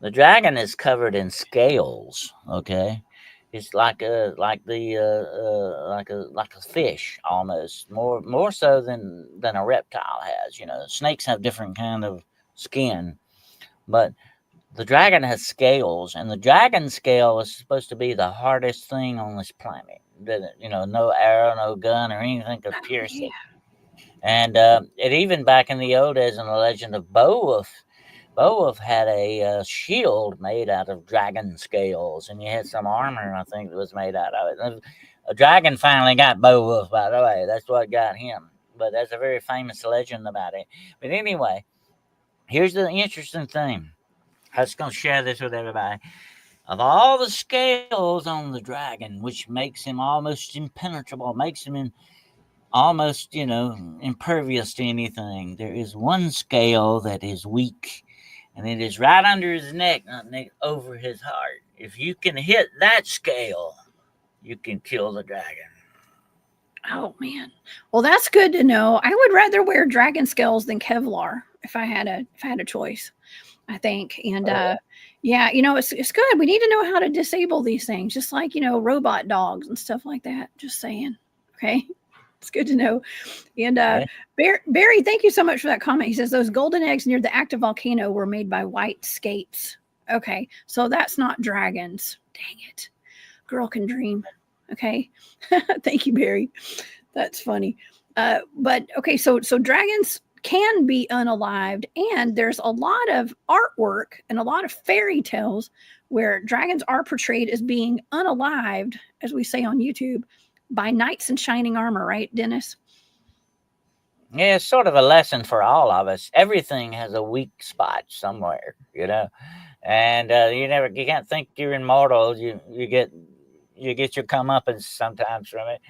The dragon is covered in scales. Okay, it's like a fish almost, more so than a reptile has. Snakes have different kind of skin, but the dragon has scales, and the dragon scale is supposed to be the hardest thing on this planet. No arrow, no gun, or anything could Oh pierce yeah. it. And it even back in the old days in the legend of Beowulf, Beowulf had a shield made out of dragon scales, and he had some armor, I think, that was made out of it. And a dragon finally got Beowulf, by the way. That's what got him. But there's a very famous legend about it. But anyway, here's the interesting thing. I was going to share this with everybody. Of all the scales on the dragon, which makes him almost impenetrable, makes him almost, impervious to anything, there is one scale that is weak, and it is right under his neck, over his heart. If you can hit that scale, you can kill the dragon. Oh man. Well, that's good to know. I would rather wear dragon scales than Kevlar if I had a choice. I think. And Oh, yeah, it's good. We need to know how to disable these things, just like robot dogs and stuff like that. Just saying. Okay. It's good to know. And yeah. Barry, thank you so much for that comment. He says those golden eggs near the active volcano were made by white skates. Okay, so that's not dragons. Dang it. Girl can dream. Okay. Thank you, Barry. That's funny. But okay, so dragons can be unalived, and there's a lot of artwork and a lot of fairy tales where dragons are portrayed as being unalived, as we say on YouTube, by knights in shining armor, right, Dennis? Yeah, it's sort of a lesson for all of us. Everything has a weak spot somewhere, and you can't think you're immortal. You get your comeuppance sometimes from it.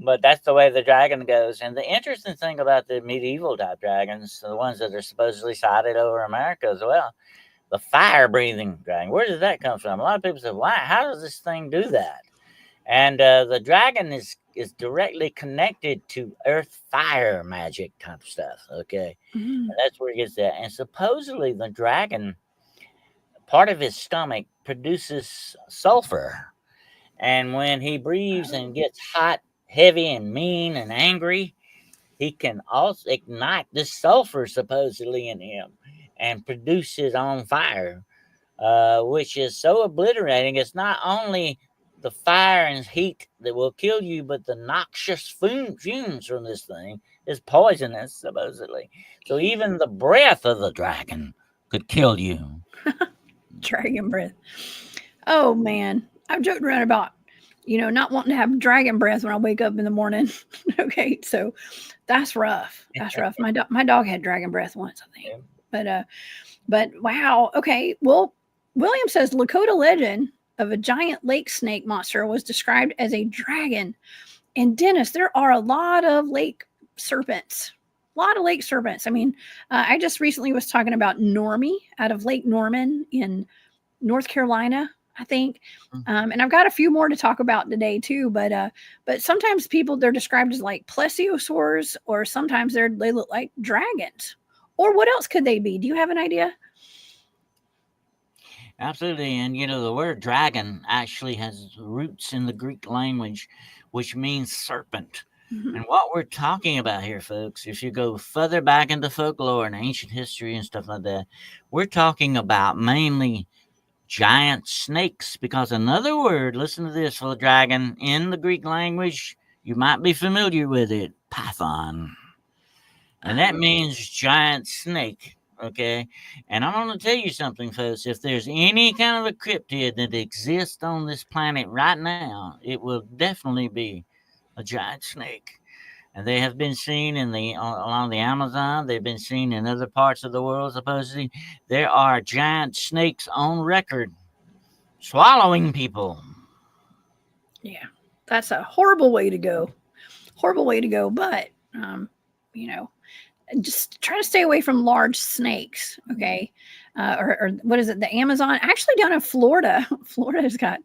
But that's the way the dragon goes. And the interesting thing about the medieval type dragons, the ones that are supposedly sighted over America as well, the fire breathing dragon, where does that come from? A lot of people say, why? How does this thing do that? And the dragon is directly connected to earth fire magic type stuff. Okay. Mm. And that's where it gets that. And supposedly the dragon, part of his stomach produces sulfur. And when he breathes and gets hot, heavy, and mean and angry, he can also ignite this sulfur supposedly in him and produce his own fire, which is so obliterating. It's not only the fire and heat that will kill you, but the noxious fumes from this thing is poisonous, supposedly. So even the breath of the dragon could kill you. Dragon breath. Oh man, I've joked around about not wanting to have dragon breath when I wake up in the morning. Okay, so that's rough. That's rough. My dog had dragon breath once, I think. But wow. Okay. Well, William says Lakota legend of a giant lake snake monster was described as a dragon. And Dennis, there are a lot of lake serpents. A lot of lake serpents. I mean, I just recently was talking about Normie out of Lake Norman in North Carolina, I think. And I've got a few more to talk about today too. But sometimes they're described as like plesiosaurs, or sometimes they look like dragons. Or what else could they be? Do you have an idea? Absolutely. And, the word dragon actually has roots in the Greek language, which means serpent. Mhm. And what we're talking about here, folks, if you go further back into folklore and ancient history and stuff like that, we're talking about mainly giant snakes, because another word, listen to this, for dragon in the Greek language, you might be familiar with it, python. And that means giant snake. Okay. And I'm going to tell you something, folks. If there's any kind of a cryptid that exists on this planet right now, it will definitely be a giant snake. And they have been seen along the Amazon. They've been seen in other parts of the world, supposedly. There are giant snakes on record swallowing people. Yeah, that's a horrible way to go. Horrible way to go. But, just try to stay away from large snakes, okay? Or what is it? The Amazon. Actually, down in Florida, Florida's got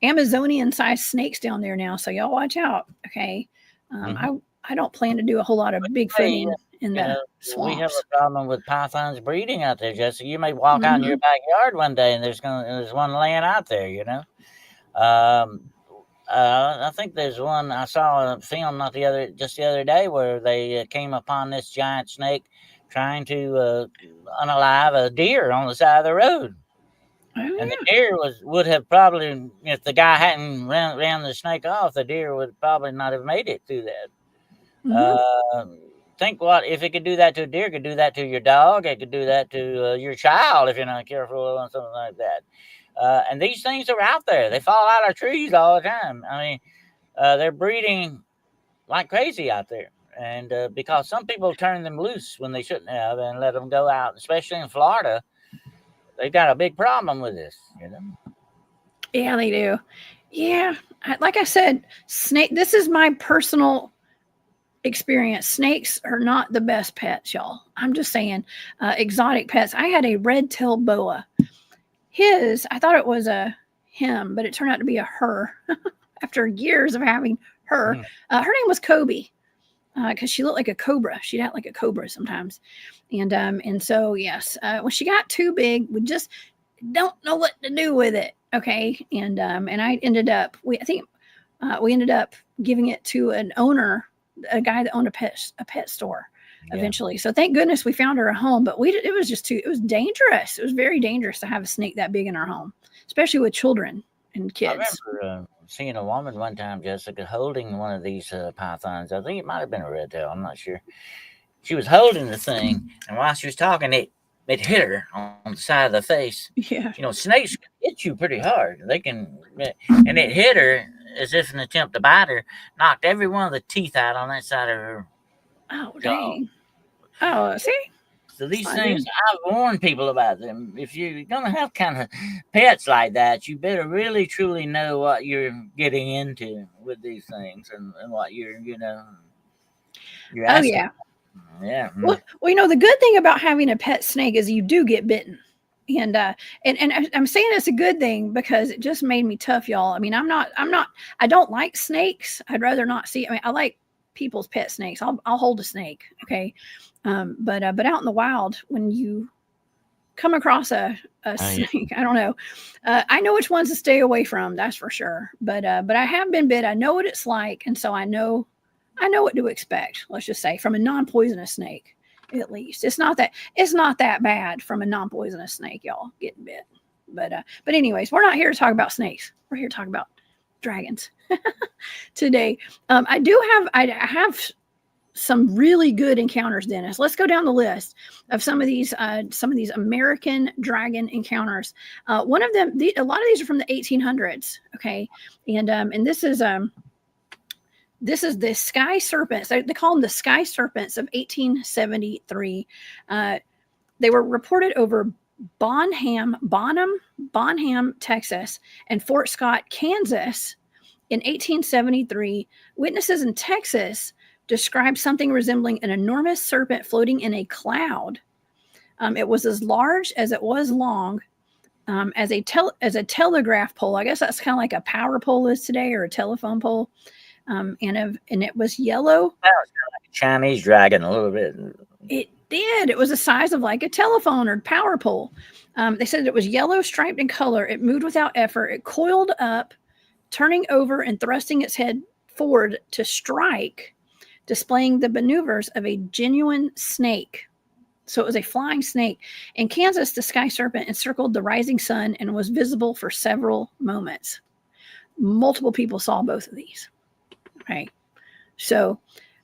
Amazonian-sized snakes down there now. So y'all watch out, okay? I don't plan to do a whole lot of Bigfooting in the swamps. We have a problem with pythons breeding out there, Jesse. You may walk out in your backyard one day and there's one laying out there. I think there's one. I saw a film just the other day where they came upon this giant snake trying to unalive a deer on the side of the road. And the deer would have probably, if the guy hadn't ran the snake off, the deer would probably not have made it through that. Think what if it could do that to a deer, it could do that to your dog, it could do that to your child if you're not careful or something like that. And these things are out there. They fall out of trees all the time. I mean, they're breeding like crazy out there. And because some people turn them loose when they shouldn't have and let them go out, especially in Florida, they've got a big problem with this, Yeah, they do. Yeah. Like I said, this is my personal experience. Snakes are not the best pets, y'all. I'm just saying, exotic pets. I had a red-tailed boa. I thought it was a him, but it turned out to be a her after years of having her. Her name was Kobe because she looked like a cobra. She'd act like a cobra sometimes. And so, yes, when she got too big, we just don't know what to do with it. Okay. And I ended up, we ended up giving it to an owner, a guy that owned a pet store. Eventually. So thank goodness we found her a home, but it was dangerous. It was very dangerous to have a snake that big in our home, especially with children and kids. I remember seeing a woman one time, Jessica, holding one of these pythons. I think it might have been a red tail. I'm not sure. She was holding the thing, and while she was talking, it hit her on the side of the face. Yeah. Snakes can hit you pretty hard. They can, and it hit her as if an attempt to bite her, knocked every one of the teeth out on that side of her. Oh, dang. Oh, see? So these things, I've warned people about them. If you're going to have kind of pets like that, you better really, truly know what you're getting into with these things and what you're asking. Oh, yeah. Yeah. Well, the good thing about having a pet snake is you do get bitten. And I'm saying it's a good thing because it just made me tough, y'all. I mean, I don't like snakes. I'd rather not see. I mean, I like people's pet snakes. I'll hold a snake. Okay. But out in the wild, when you come across a snake, I don't know. I know which ones to stay away from. That's for sure. But I have been bit. I know what it's like. And so I know what to expect. Let's just say from a non-poisonous snake, at least. It's not that bad from a non-poisonous snake, y'all getting bit. But anyways, we're not here to talk about snakes. We're here to talk about dragons today. I have some really good encounters, Dennis. Let's go down the list of some of these American dragon encounters. One of them, a lot of these are from the 1800s. Okay. And this is the Sky Serpents. They call them the Sky Serpents of 1873. They were reported over Bonham, Texas, and Fort Scott, Kansas in 1873. Witnesses in Texas described something resembling an enormous serpent floating in a cloud. It was as large as it was long, as a telegraph pole. I guess that's kind of like a power pole is today, or a telephone pole. And it was yellow. Like a Chinese dragon, a little bit. It did. It was the size of like a telephone or power pole. They said it was yellow, striped in color. It moved without effort. It coiled up, turning over and thrusting its head forward to strike, displaying the maneuvers of a genuine snake. So it was a flying snake. In Kansas, the sky serpent encircled the rising sun and was visible for several moments. Multiple people saw both of these. Right. So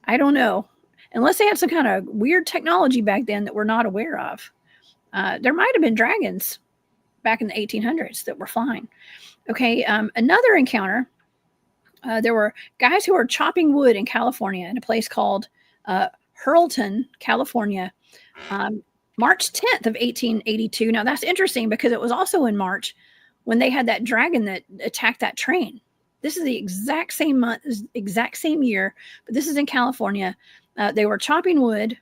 I don't know. Unless they had some kind of weird technology back then that we're not aware of. There might have been dragons back in the 1800s that were flying. Okay. Another encounter. There were guys who were chopping wood in California in a place called Hurlton, California. March 10th of 1882. Now that's interesting because it was also in March when they had that dragon that attacked that train. This is the exact same month, exact same year, but this is in California. They were chopping wood,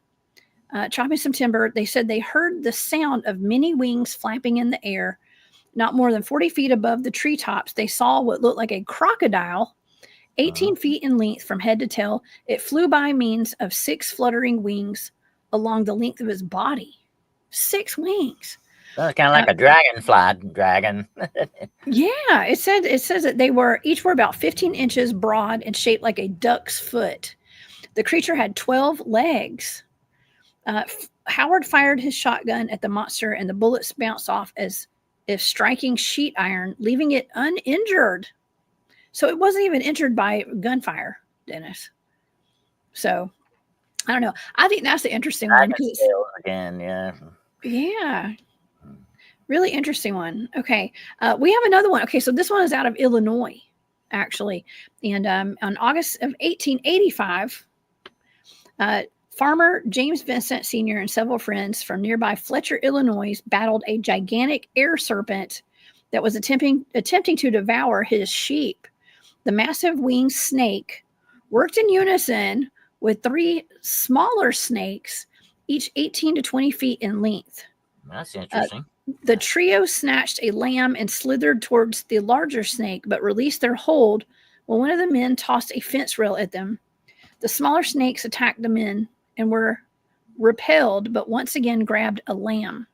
chopping some timber. They said they heard the sound of many wings flapping in the air. Not more than 40 feet above the treetops, they saw what looked like a crocodile, 18 feet in length from head to tail. It flew by means of 6 fluttering wings along the length of his body. 6 wings. That's kind of like a dragonfly dragon. Yeah, it says that they were each about 15 inches broad and shaped like a duck's foot. The creature had 12 legs. Howard fired his shotgun at the monster, and the bullets bounced off as if striking sheet iron, leaving it uninjured. So it wasn't even injured by gunfire, Dennis. So I don't know. I think that's the interesting one. Again, yeah. Yeah. Really interesting one. Okay. We have another one. Okay. So this one is out of Illinois, actually. And on August of 1885, farmer James Vincent Sr. and several friends from nearby Fletcher, Illinois, battled a gigantic air serpent that was attempting to devour his sheep. The massive winged snake worked in unison with 3 smaller snakes, each 18 to 20 feet in length. That's interesting. The trio snatched a lamb and slithered towards the larger snake, but released their hold when one of the men tossed a fence rail at them. The smaller snakes attacked the men and were repelled, but once again grabbed a lamb.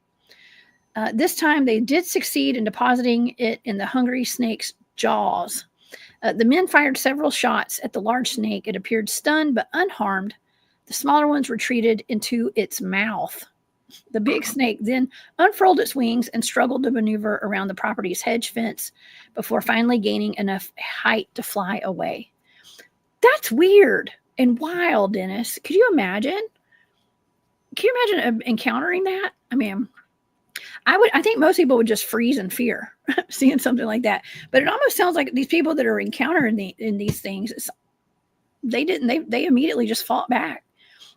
This time they did succeed in depositing it in the hungry snake's jaws. The men fired several shots at the large snake. It appeared stunned but unharmed. The smaller ones retreated into its mouth. The big snake then unfurled its wings and struggled to maneuver around the property's hedge fence before finally gaining enough height to fly away. That's weird and wild, Dennis. Could you imagine? Can you imagine encountering that? I mean, I think most people would just freeze in fear seeing something like that. But it almost sounds like these people that are encountering in these things, they immediately just fought back.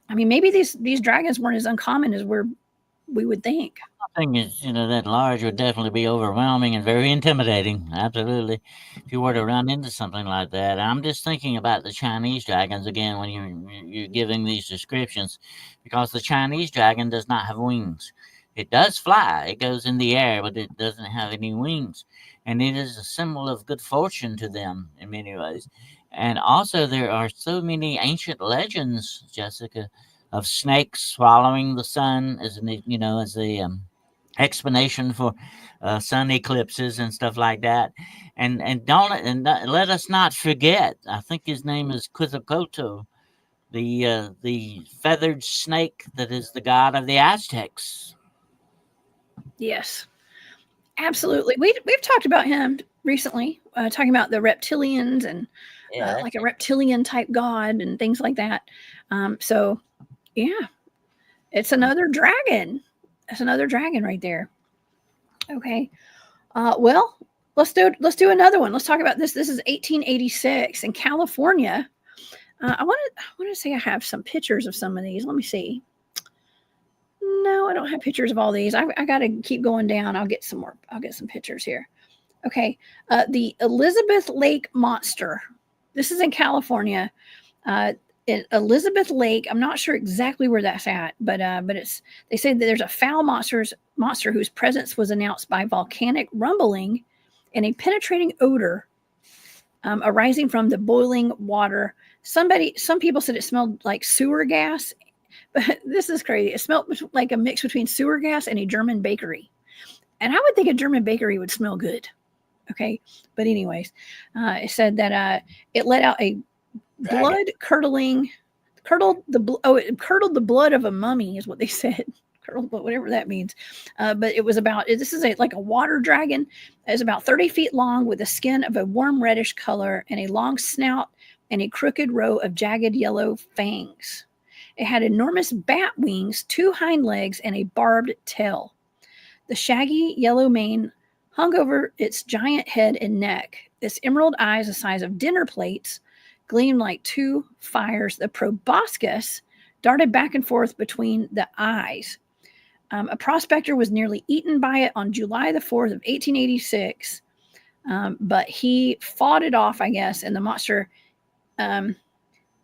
I mean, maybe these dragons weren't as uncommon as we would think. Something is, that large would definitely be overwhelming and very intimidating. Absolutely. If you were to run into something like that. I'm just thinking about the Chinese dragons again when you're giving these descriptions, because the Chinese dragon does not have wings. It does fly. It goes in the air, but it doesn't have any wings. And it is a symbol of good fortune to them in many ways. And also there are so many ancient legends, Jessica, of snakes swallowing the sun as the explanation for sun eclipses and stuff like that. And let us not forget, I think his name is Quetzalcoatl, the feathered snake that is the god of the Aztecs. Yes, absolutely. We've talked about him recently, talking about the reptilians and like a reptilian type god and things like that. So yeah, it's another dragon. It's another dragon right there. Okay. Well, let's do another one. Let's talk about this. This is 1886 in California. I want to say I have some pictures of some of these. Let me see. No, I don't have pictures of all these. I got to keep going down. I'll get some more. I'll get some pictures here. Okay. The Elizabeth Lake Monster. This is in California. In Elizabeth Lake. I'm not sure exactly where that's at, but it's, they say that there's a foul monster whose presence was announced by volcanic rumbling and a penetrating odor arising from the boiling water. Some people said it smelled like sewer gas, but this is crazy. It smelled like a mix between sewer gas and a German bakery. And I would think a German bakery would smell good. Okay. But anyways, it said that it let out a blood curdled the blood of a mummy is what they said. Curdled, whatever that means. But it was about, this is like a water dragon. It's about 30 feet long with the skin of a warm reddish color and a long snout and a crooked row of jagged yellow fangs. It had enormous bat wings, 2 hind legs, and a barbed tail. The shaggy yellow mane hung over its giant head and neck. Its emerald eyes, the size of dinner plates, gleamed like 2 fires. The proboscis darted back and forth between the eyes. A prospector was nearly eaten by it on July the 4th of 1886, but he fought it off, I guess, and the monster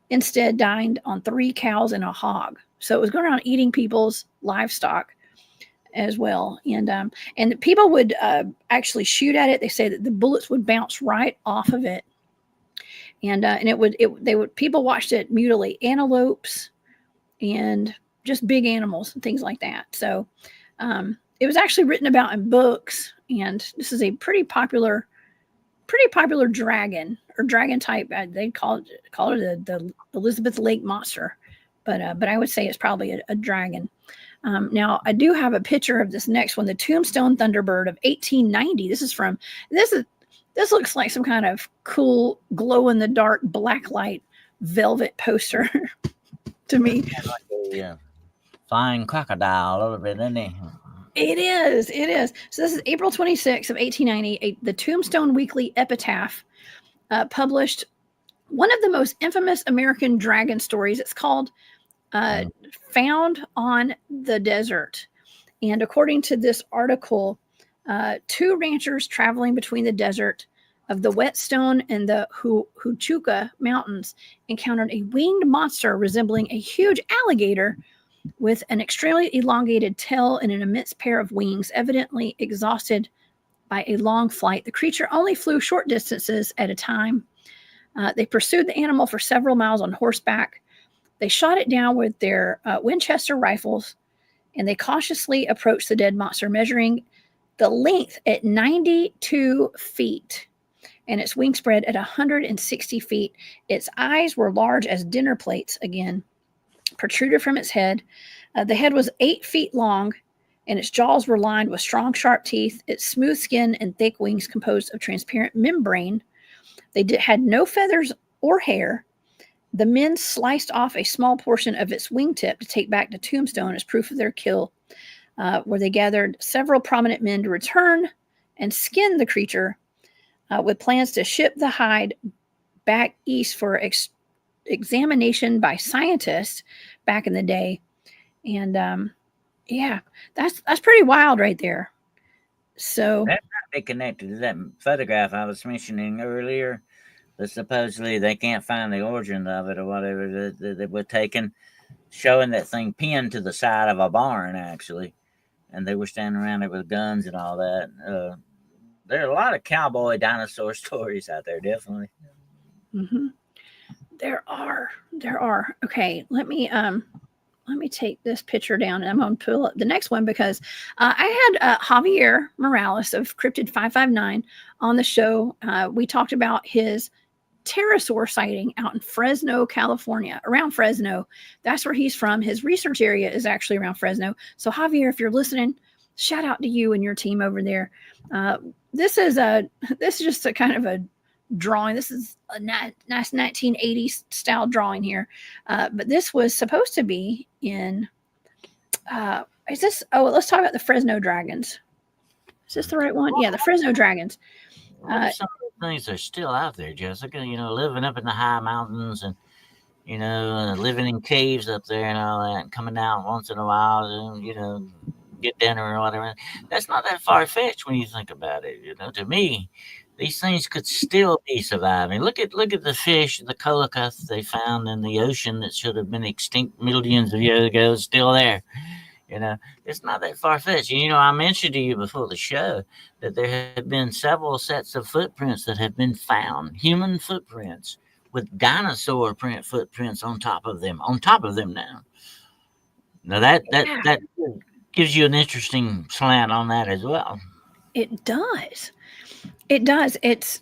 instead dined on 3 cows and a hog. So it was going around eating people's livestock as well, and people would actually shoot at it. They say that the bullets would bounce right off of it, and people watched it mutilate antelopes and just big animals and things like that. So it was actually written about in books, and this is a pretty popular dragon or dragon type. They call it the Elizabeth Lake Monster, but I would say it's probably a dragon. Now I do have a picture of this next one, the Tombstone Thunderbird of 1890. This looks like some kind of cool glow in the dark blacklight velvet poster to me. Yeah, flying crocodile a little bit, isn't he? It is. So this is April 26th of 1890. The Tombstone Weekly Epitaph published one of the most infamous American dragon stories. It's called Found on the Desert. And according to this article, 2 ranchers traveling between the desert of the Whetstone and the Huachuca Mountains encountered a winged monster resembling a huge alligator with an extremely elongated tail and an immense pair of wings, evidently exhausted by a long flight. The creature only flew short distances at a time. They pursued the animal for several miles on horseback. They shot it down with their Winchester rifles, and they cautiously approached the dead monster, measuring the length at 92 feet and its wingspread at 160 feet. Its eyes were large as dinner plates again, protruded from its head. The head was 8 feet long, and its jaws were lined with strong, sharp teeth. Its smooth skin and thick wings composed of transparent membrane. They had no feathers or hair. The men sliced off a small portion of its wingtip to take back to Tombstone as proof of their kill, where they gathered several prominent men to return and skin the creature with plans to ship the hide back east for examination by scientists back in the day. And that's pretty wild right there. So That might be connected to that photograph I was mentioning earlier. That supposedly they can't find the origin of it or whatever that were taken, showing that thing pinned to the side of a barn actually, and they were standing around there with guns and all that. There are a lot of cowboy dinosaur stories out there, definitely. Mm-hmm. There are. Okay, let me take this picture down, and I'm going to pull up the next one because I had Javier Morales of Cryptid 559 on the show. We talked about his Terasaur sighting out in Fresno, California, around Fresno. That's where he's from. His research area is actually around Fresno. So Javier, if you're listening, shout out to you and your team over there. This is just a kind of a drawing. This is a nice 1980s style drawing here. But this was supposed to be in, let's talk about the Fresno Dragons. Is this the right one? Yeah, the Fresno Dragons. Some of the things are still out there, Jessica, living up in the high mountains and living in caves up there and all that, and coming out once in a while to, get dinner or whatever. That's not that far fetched when you think about it. To me, these things could still be surviving. Look at the fish, the coelacanths they found in the ocean that should have been extinct millions of years ago, still there. You know, it's not that far fetched. I mentioned to you before the show that there have been several sets of footprints that have been found, human footprints with dinosaur print footprints on top of them now. Now Yeah, that gives you an interesting slant on that as well. it does. It does. It's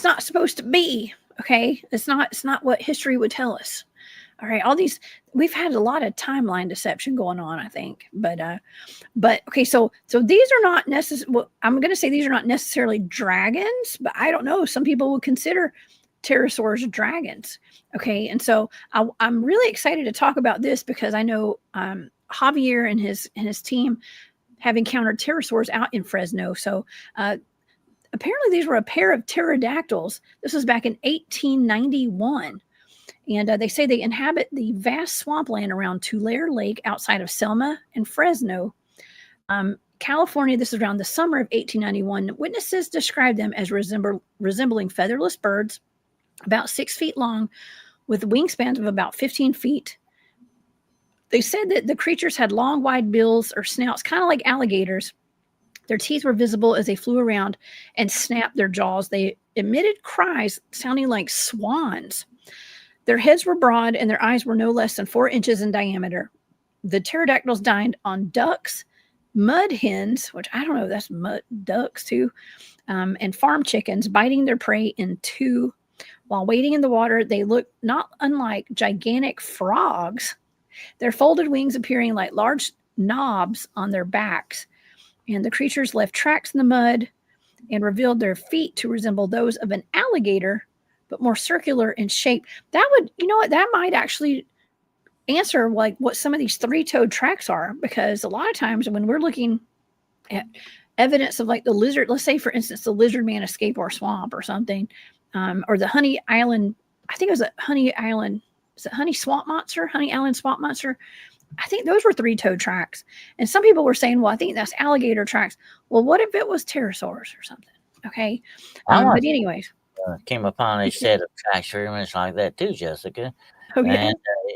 not supposed to be. Okay, it's not what history would tell us. All right, all these we've had a lot of timeline deception going on, I think. But okay, so these are not necessarily. Well, I'm going to say these are not necessarily dragons, but I don't know. Some people would consider pterosaurs dragons. Okay, and so I'm really excited to talk about this because I know Javier and his team have encountered pterosaurs out in Fresno. So apparently these were a pair of pterodactyls. This was back in 1891. And they say they inhabit the vast swampland around Tulare Lake outside of Selma and Fresno, California. This is around the summer of 1891. Witnesses described them as resembling featherless birds, about 6 feet long, with wingspans of about 15 feet. They said that the creatures had long, wide bills or snouts, kind of like alligators. Their teeth were visible as they flew around and snapped their jaws. They emitted cries sounding like swans. Their heads were broad and their eyes were no less than 4 inches in diameter. The pterodactyls dined on ducks, mud hens, which I don't know, that's mud ducks too, and farm chickens, biting their prey in two. While wading in the water, they looked not unlike gigantic frogs, their folded wings appearing like large knobs on their backs. And the creatures left tracks in the mud and revealed their feet to resemble those of an alligator, but more circular in shape. That would, you know what, that might actually answer like what some of these three-toed tracks are, because a lot of times when we're looking at evidence of like the lizard, let's say for instance the lizard man escape our swamp or something, or the Honey Island, I think it was a Honey Island, is it Honey Island Swamp Monster? I think those were three-toed tracks. And some people were saying, well, I think that's alligator tracks. Well, what if it was pterosaurs or something? Okay. But anyways. Came upon a set of tracks very much like that too, Jessica. Oh, yeah.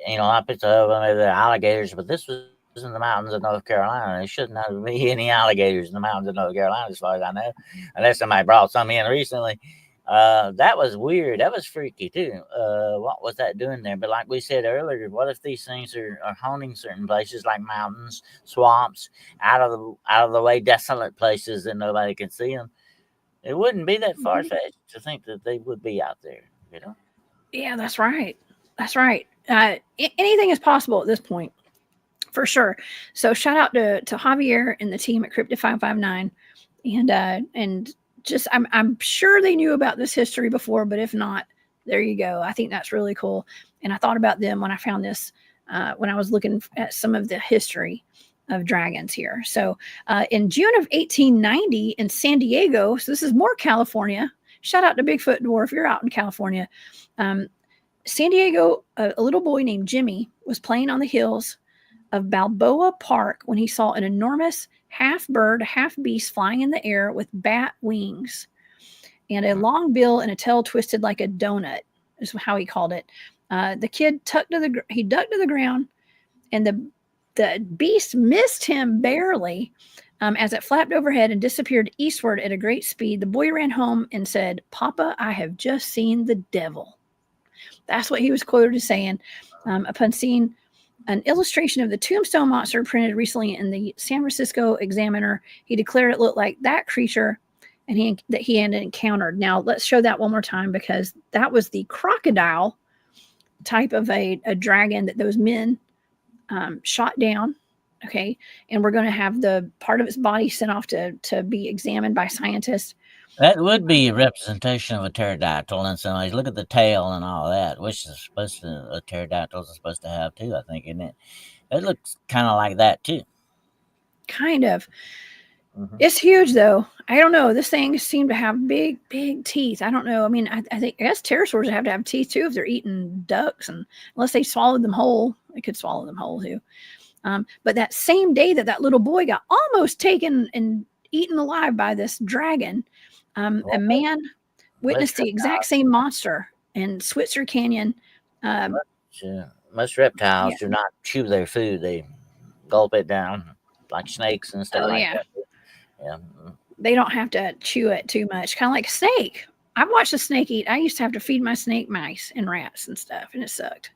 And, I picked up maybe the alligators, but this was in the mountains of North Carolina. There should not be any alligators in the mountains of North Carolina, as far as I know, unless somebody brought some in recently. That was weird. That was freaky too. What was that doing there? But like we said earlier, what if these things are haunting certain places like mountains, swamps, out of the way desolate places that nobody can see them? It wouldn't be that far fetched to think that they would be out there. Yeah, that's right. That's right. Anything is possible at this point, for sure. So shout out to Javier and the team at Cryptid 559, and just I'm sure they knew about this history before, but if not, there you go. I think that's really cool, and I thought about them when I found this when I was looking at some of the history of dragons here. So in June of 1890 in San Diego, so this is more California. Shout out to Bigfoot Dwarf, you're out in California. San Diego, a little boy named Jimmy was playing on the hills of Balboa Park when he saw an enormous half bird, half beast flying in the air with bat wings and a long bill and a tail twisted like a donut, is how he called it. The kid ducked to the ground, and the beast missed him barely as it flapped overhead and disappeared eastward at a great speed. The boy ran home and said, "Papa, I have just seen the devil." That's what he was quoted as saying upon seeing an illustration of the tombstone monster printed recently in the San Francisco Examiner. He declared it looked like that creature that he had encountered. Now, let's show that one more time, because that was the crocodile type of a dragon that those men shot down. Okay. And we're going to have the part of its body sent off to be examined by scientists. That would be a representation of a pterodactyl in some ways. Look at the tail and all that, which is supposed to, a pterodactyl is supposed to have too, I think, isn't it? It looks kind of like that too. Kind of. It's huge, though. I don't know. This thing seemed to have big, big teeth. I don't know. I mean, I guess pterosaurs have to have teeth too if they're eating ducks, and unless they swallowed them whole, they could swallow them whole too. But that same day that little boy got almost taken and eaten alive by this dragon, a man witnessed the exact same monster in Switzer Canyon. Most reptiles do not chew their food; they gulp it down, like snakes and stuff that. Yeah. They don't have to chew it too much, kind of like a snake. I've watched a snake eat. I used to have to feed my snake mice and rats and stuff, and it sucked.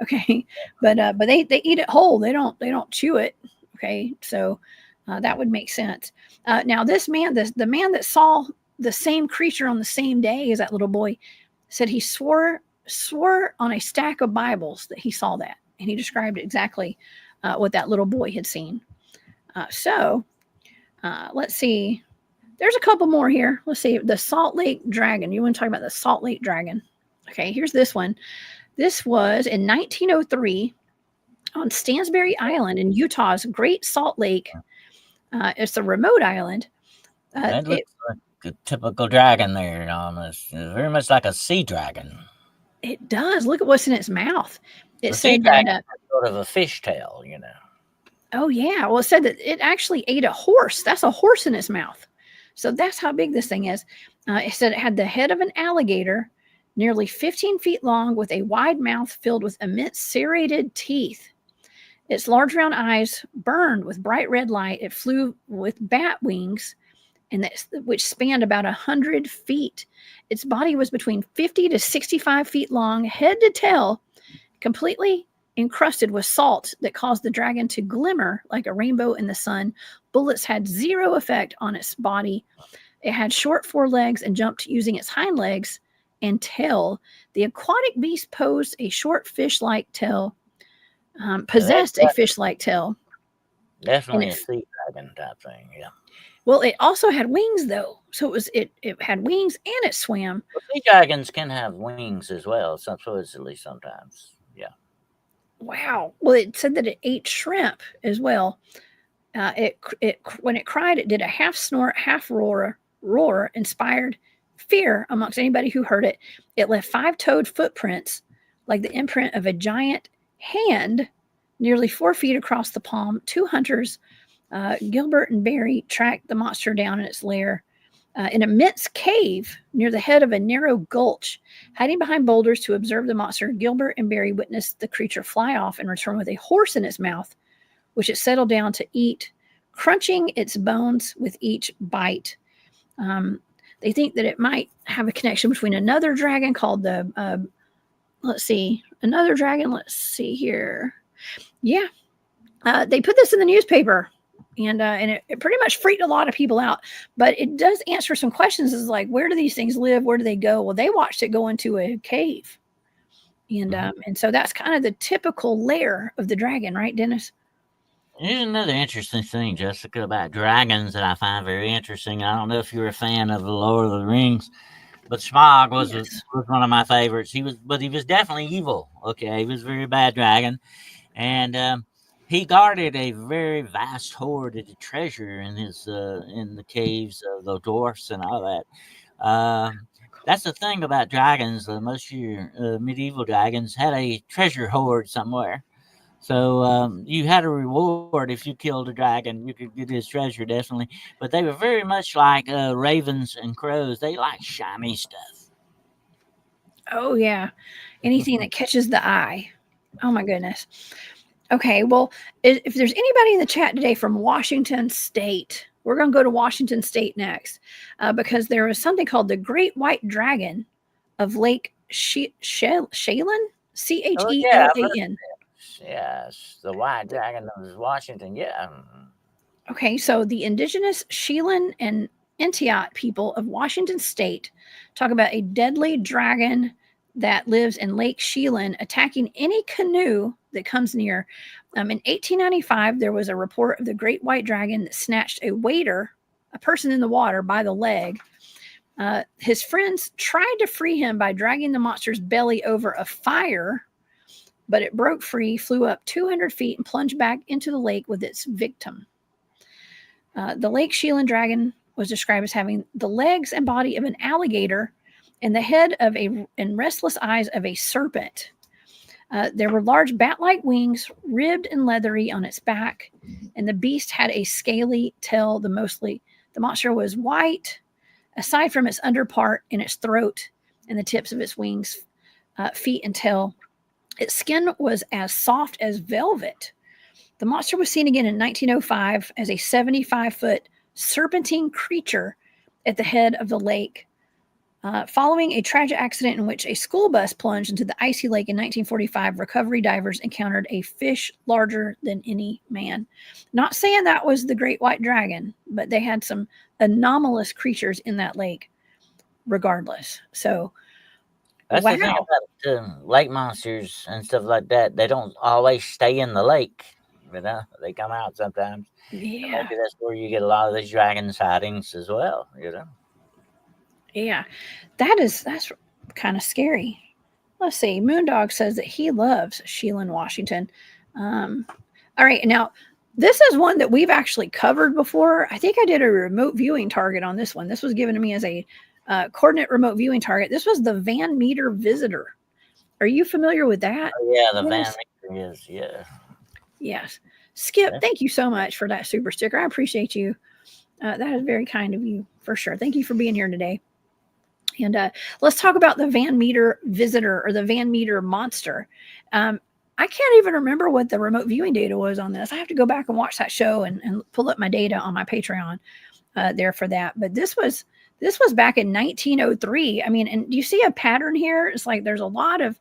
Okay, but they eat it whole. They don't chew it. Okay, so that would make sense. Now this man, the man that saw the same creature on the same day as that little boy, said he swore on a stack of Bibles that he saw that, and he described exactly what that little boy had seen. Let's see. There's a couple more here. Let's see. The Salt Lake Dragon. You want to talk about the Salt Lake Dragon? Okay, here's this one. This was in 1903 on Stansbury Island in Utah's Great Salt Lake. It's a remote island. That looks like a typical dragon there, almost. It's very much like a sea dragon. It does. Look at what's in its mouth. It said that sort of a fish tail, you know. Oh, yeah. Well, it said that it actually ate a horse. That's a horse in its mouth. So that's how big this thing is. It said it had the head of an alligator, nearly 15 feet long, with a wide mouth filled with immense serrated teeth. Its large round eyes burned with bright red light. It flew with bat wings, which spanned about 100 feet. Its body was between 50 to 65 feet long, head to tail, completely encrusted with salt that caused the dragon to glimmer like a rainbow in the sun. Bullets had zero effect on its body. It had short forelegs and jumped using its hind legs and tail. The aquatic beast posed a short fish-like tail, possessed a fish-like tail. Definitely a sea dragon type thing, yeah. Well, it also had wings, though. So it had wings and it swam. Well, sea dragons can have wings as well, supposedly sometimes. Yeah. Wow. Well, it said that it ate shrimp as well. When it cried, it did a half snort, half roar, inspired fear amongst anybody who heard it. It left 5-toed footprints, like the imprint of a giant hand, nearly 4 feet across the palm. 2 hunters, Gilbert and Barry, tracked the monster down in its lair. An immense cave near the head of a narrow gulch. Hiding behind boulders to observe the monster, Gilbert and Barry witnessed the creature fly off and return with a horse in its mouth, which it settled down to eat, crunching its bones with each bite. They think that it might have a connection between another dragon called the, let's see here. Yeah. They put this in the newspaper. And it pretty much freaked a lot of people out, but it does answer some questions. Is like, where do these things live? Where do they go? Well, they watched it go into a cave, and so that's kind of the typical lair of the dragon, right, Dennis? Here's another interesting thing, Jessica, about dragons that I find very interesting. I don't know if you're a fan of the Lord of the Rings, but Smaug was one of my favorites. He was definitely evil. Okay, he was a very bad dragon, and he guarded a very vast hoard of treasure in his in the caves of the dwarfs and all that. That's the thing about dragons. Most of your medieval dragons had a treasure hoard somewhere. So you had a reward if you killed a dragon. You could get his treasure, definitely. But they were very much like ravens and crows. They like shiny stuff. Oh, yeah. Anything that catches the eye. Oh, my goodness. Okay, well, if there's anybody in the chat today from Washington State, we're going to go to Washington State next because there is something called the Great White Dragon of Lake Chelan, Chelan. Yes, the White Dragon of Washington, yeah. Okay, so the indigenous Chelan and Entiat people of Washington State talk about a deadly dragon that lives in Lake Chelan, attacking any canoe that comes near. In 1895, there was a report of the Great White Dragon that snatched a waiter, a person in the water, by the leg. His friends tried to free him by dragging the monster's belly over a fire, but it broke free, flew up 200 feet, and plunged back into the lake with its victim. The Lake Sheelan dragon was described as having the legs and body of an alligator and the head and restless eyes of a serpent. There were large bat-like wings, ribbed and leathery on its back, and the beast had a scaly tail. The monster was white, aside from its underpart and its throat and the tips of its wings, feet, and tail. Its skin was as soft as velvet. The monster was seen again in 1905 as a 75-foot serpentine creature at the head of the lake. Following a tragic accident in which a school bus plunged into the icy lake in 1945, recovery divers encountered a fish larger than any man. Not saying that was the great white dragon, but they had some anomalous creatures in that lake regardless. So, That's the thing about lake monsters and stuff like that. They don't always stay in the lake. They come out sometimes. Yeah. Maybe that's where you get a lot of these dragon sightings as well, Yeah, that's kind of scary. Let's see. Moondog says that he loves Sheelan, Washington. All right, now this is one that we've actually covered before. I think I did a remote viewing target on this one. This was given to me as a coordinate remote viewing target. This was the Van Meter Visitor. Are you familiar with that? Oh, yeah, the Van Meter is, yeah. Yes. Skip, thank you so much for that super sticker. I appreciate you. That is very kind of you, for sure. Thank you for being here today. And let's talk about the Van Meter Visitor or the Van Meter Monster. I can't even remember what the remote viewing data was on this. I have to go back and watch that show and pull up my data on my Patreon there for that. But this was back in 1903. I mean, and you see a pattern here. It's like there's a lot of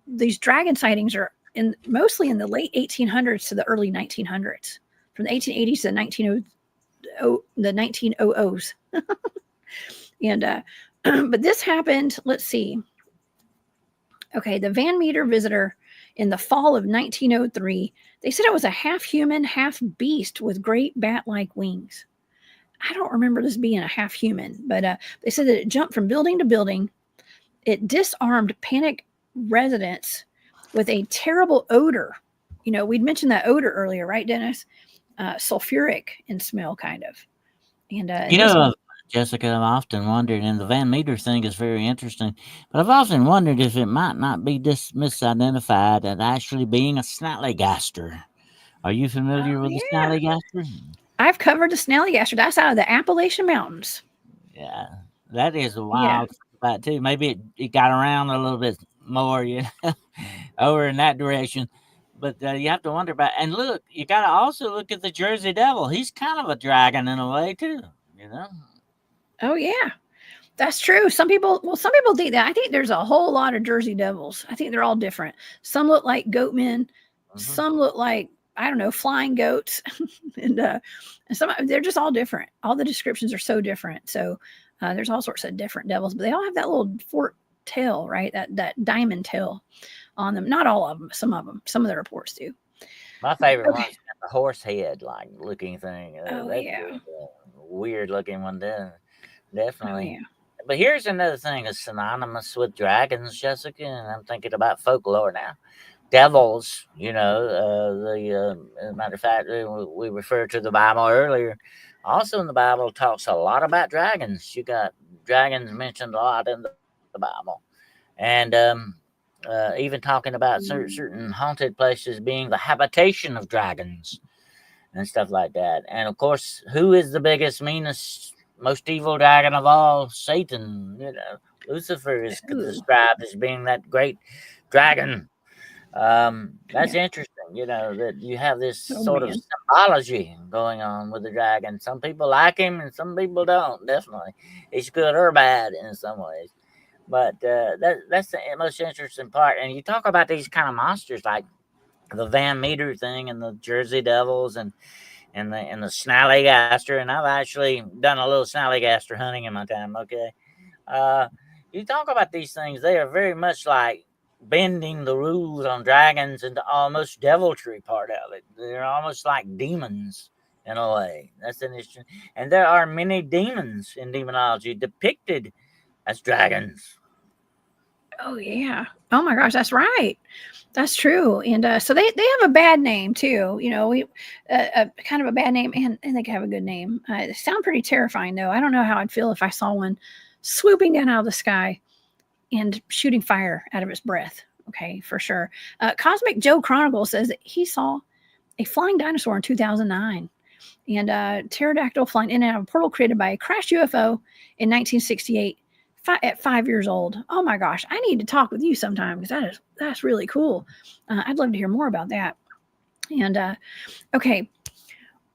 these dragon sightings are mostly in the late 1800s to the early 1900s, from the 1880s to the 1900s. And but this happened, let's see. Okay, the Van Meter Visitor in the fall of 1903. They said it was a half human, half beast with great bat-like wings. I don't remember this being a half human, but they said that it jumped from building to building. It disarmed panicked residents with a terrible odor. We'd mentioned that odor earlier, right, Dennis? Sulfuric in smell, kind of. And Jessica, I've often wondered, and the Van Meter thing is very interesting, but I've often wondered if it might not be misidentified as actually being a snallygaster. Are you familiar with the snallygaster? I've covered the snallygaster. That's out of the Appalachian Mountains. Yeah, that is a wild thing too. Maybe it got around a little bit more, over in that direction. But you have to wonder about, and look, you got to also look at the Jersey Devil. He's kind of a dragon in a way too, Oh yeah, that's true. Some people think that. I think there's a whole lot of Jersey Devils. I think they're all different. Some look like goatmen. Mm-hmm. Some look like, I don't know, flying goats, and some they're just all different. All the descriptions are so different. So there's all sorts of different devils, but they all have that little forked tail, right? That diamond tail on them. Not all of them. Some of them. Some of the reports do. My favorite one's the horse head like looking thing. That's weird looking one there. Definitely. Oh, yeah. But here's another thing that's synonymous with dragons, Jessica, and I'm thinking about folklore now. Devils, as a matter of fact, we referred to the Bible earlier. Also in the Bible talks a lot about dragons. You got dragons mentioned a lot in the Bible. And even talking about certain haunted places being the habitation of dragons and stuff like that. And of course, who is the biggest, meanest, most evil dragon of all? Satan. Lucifer is described as being that great dragon. That's interesting, that you have this sort of symbology going on with the dragon. Some people like him and some people don't. Definitely, he's good or bad in some ways. But that's the most interesting part. And you talk about these kind of monsters like the Van Meter thing and the Jersey Devils and the snallygaster, and I've actually done a little snallygaster hunting in my time. Okay, you talk about these things; they are very much like bending the rules on dragons into almost deviltry part of it. They're almost like demons in a way. That's an issue, and there are many demons in demonology depicted as dragons. Oh yeah. Oh my gosh, that's right. That's true. And so they have a bad name too. We kind of a bad name, and they have a good name. They sound pretty terrifying though. I don't know how I'd feel if I saw one swooping down out of the sky and shooting fire out of its breath. Okay, for sure. Cosmic Joe Chronicle says that he saw a flying dinosaur in 2009, and pterodactyl flying in and out of a portal created by a crashed UFO in 1968. At 5 years old. Oh my gosh, I need to talk with you sometime because that's really cool. I'd love to hear more about that. And okay,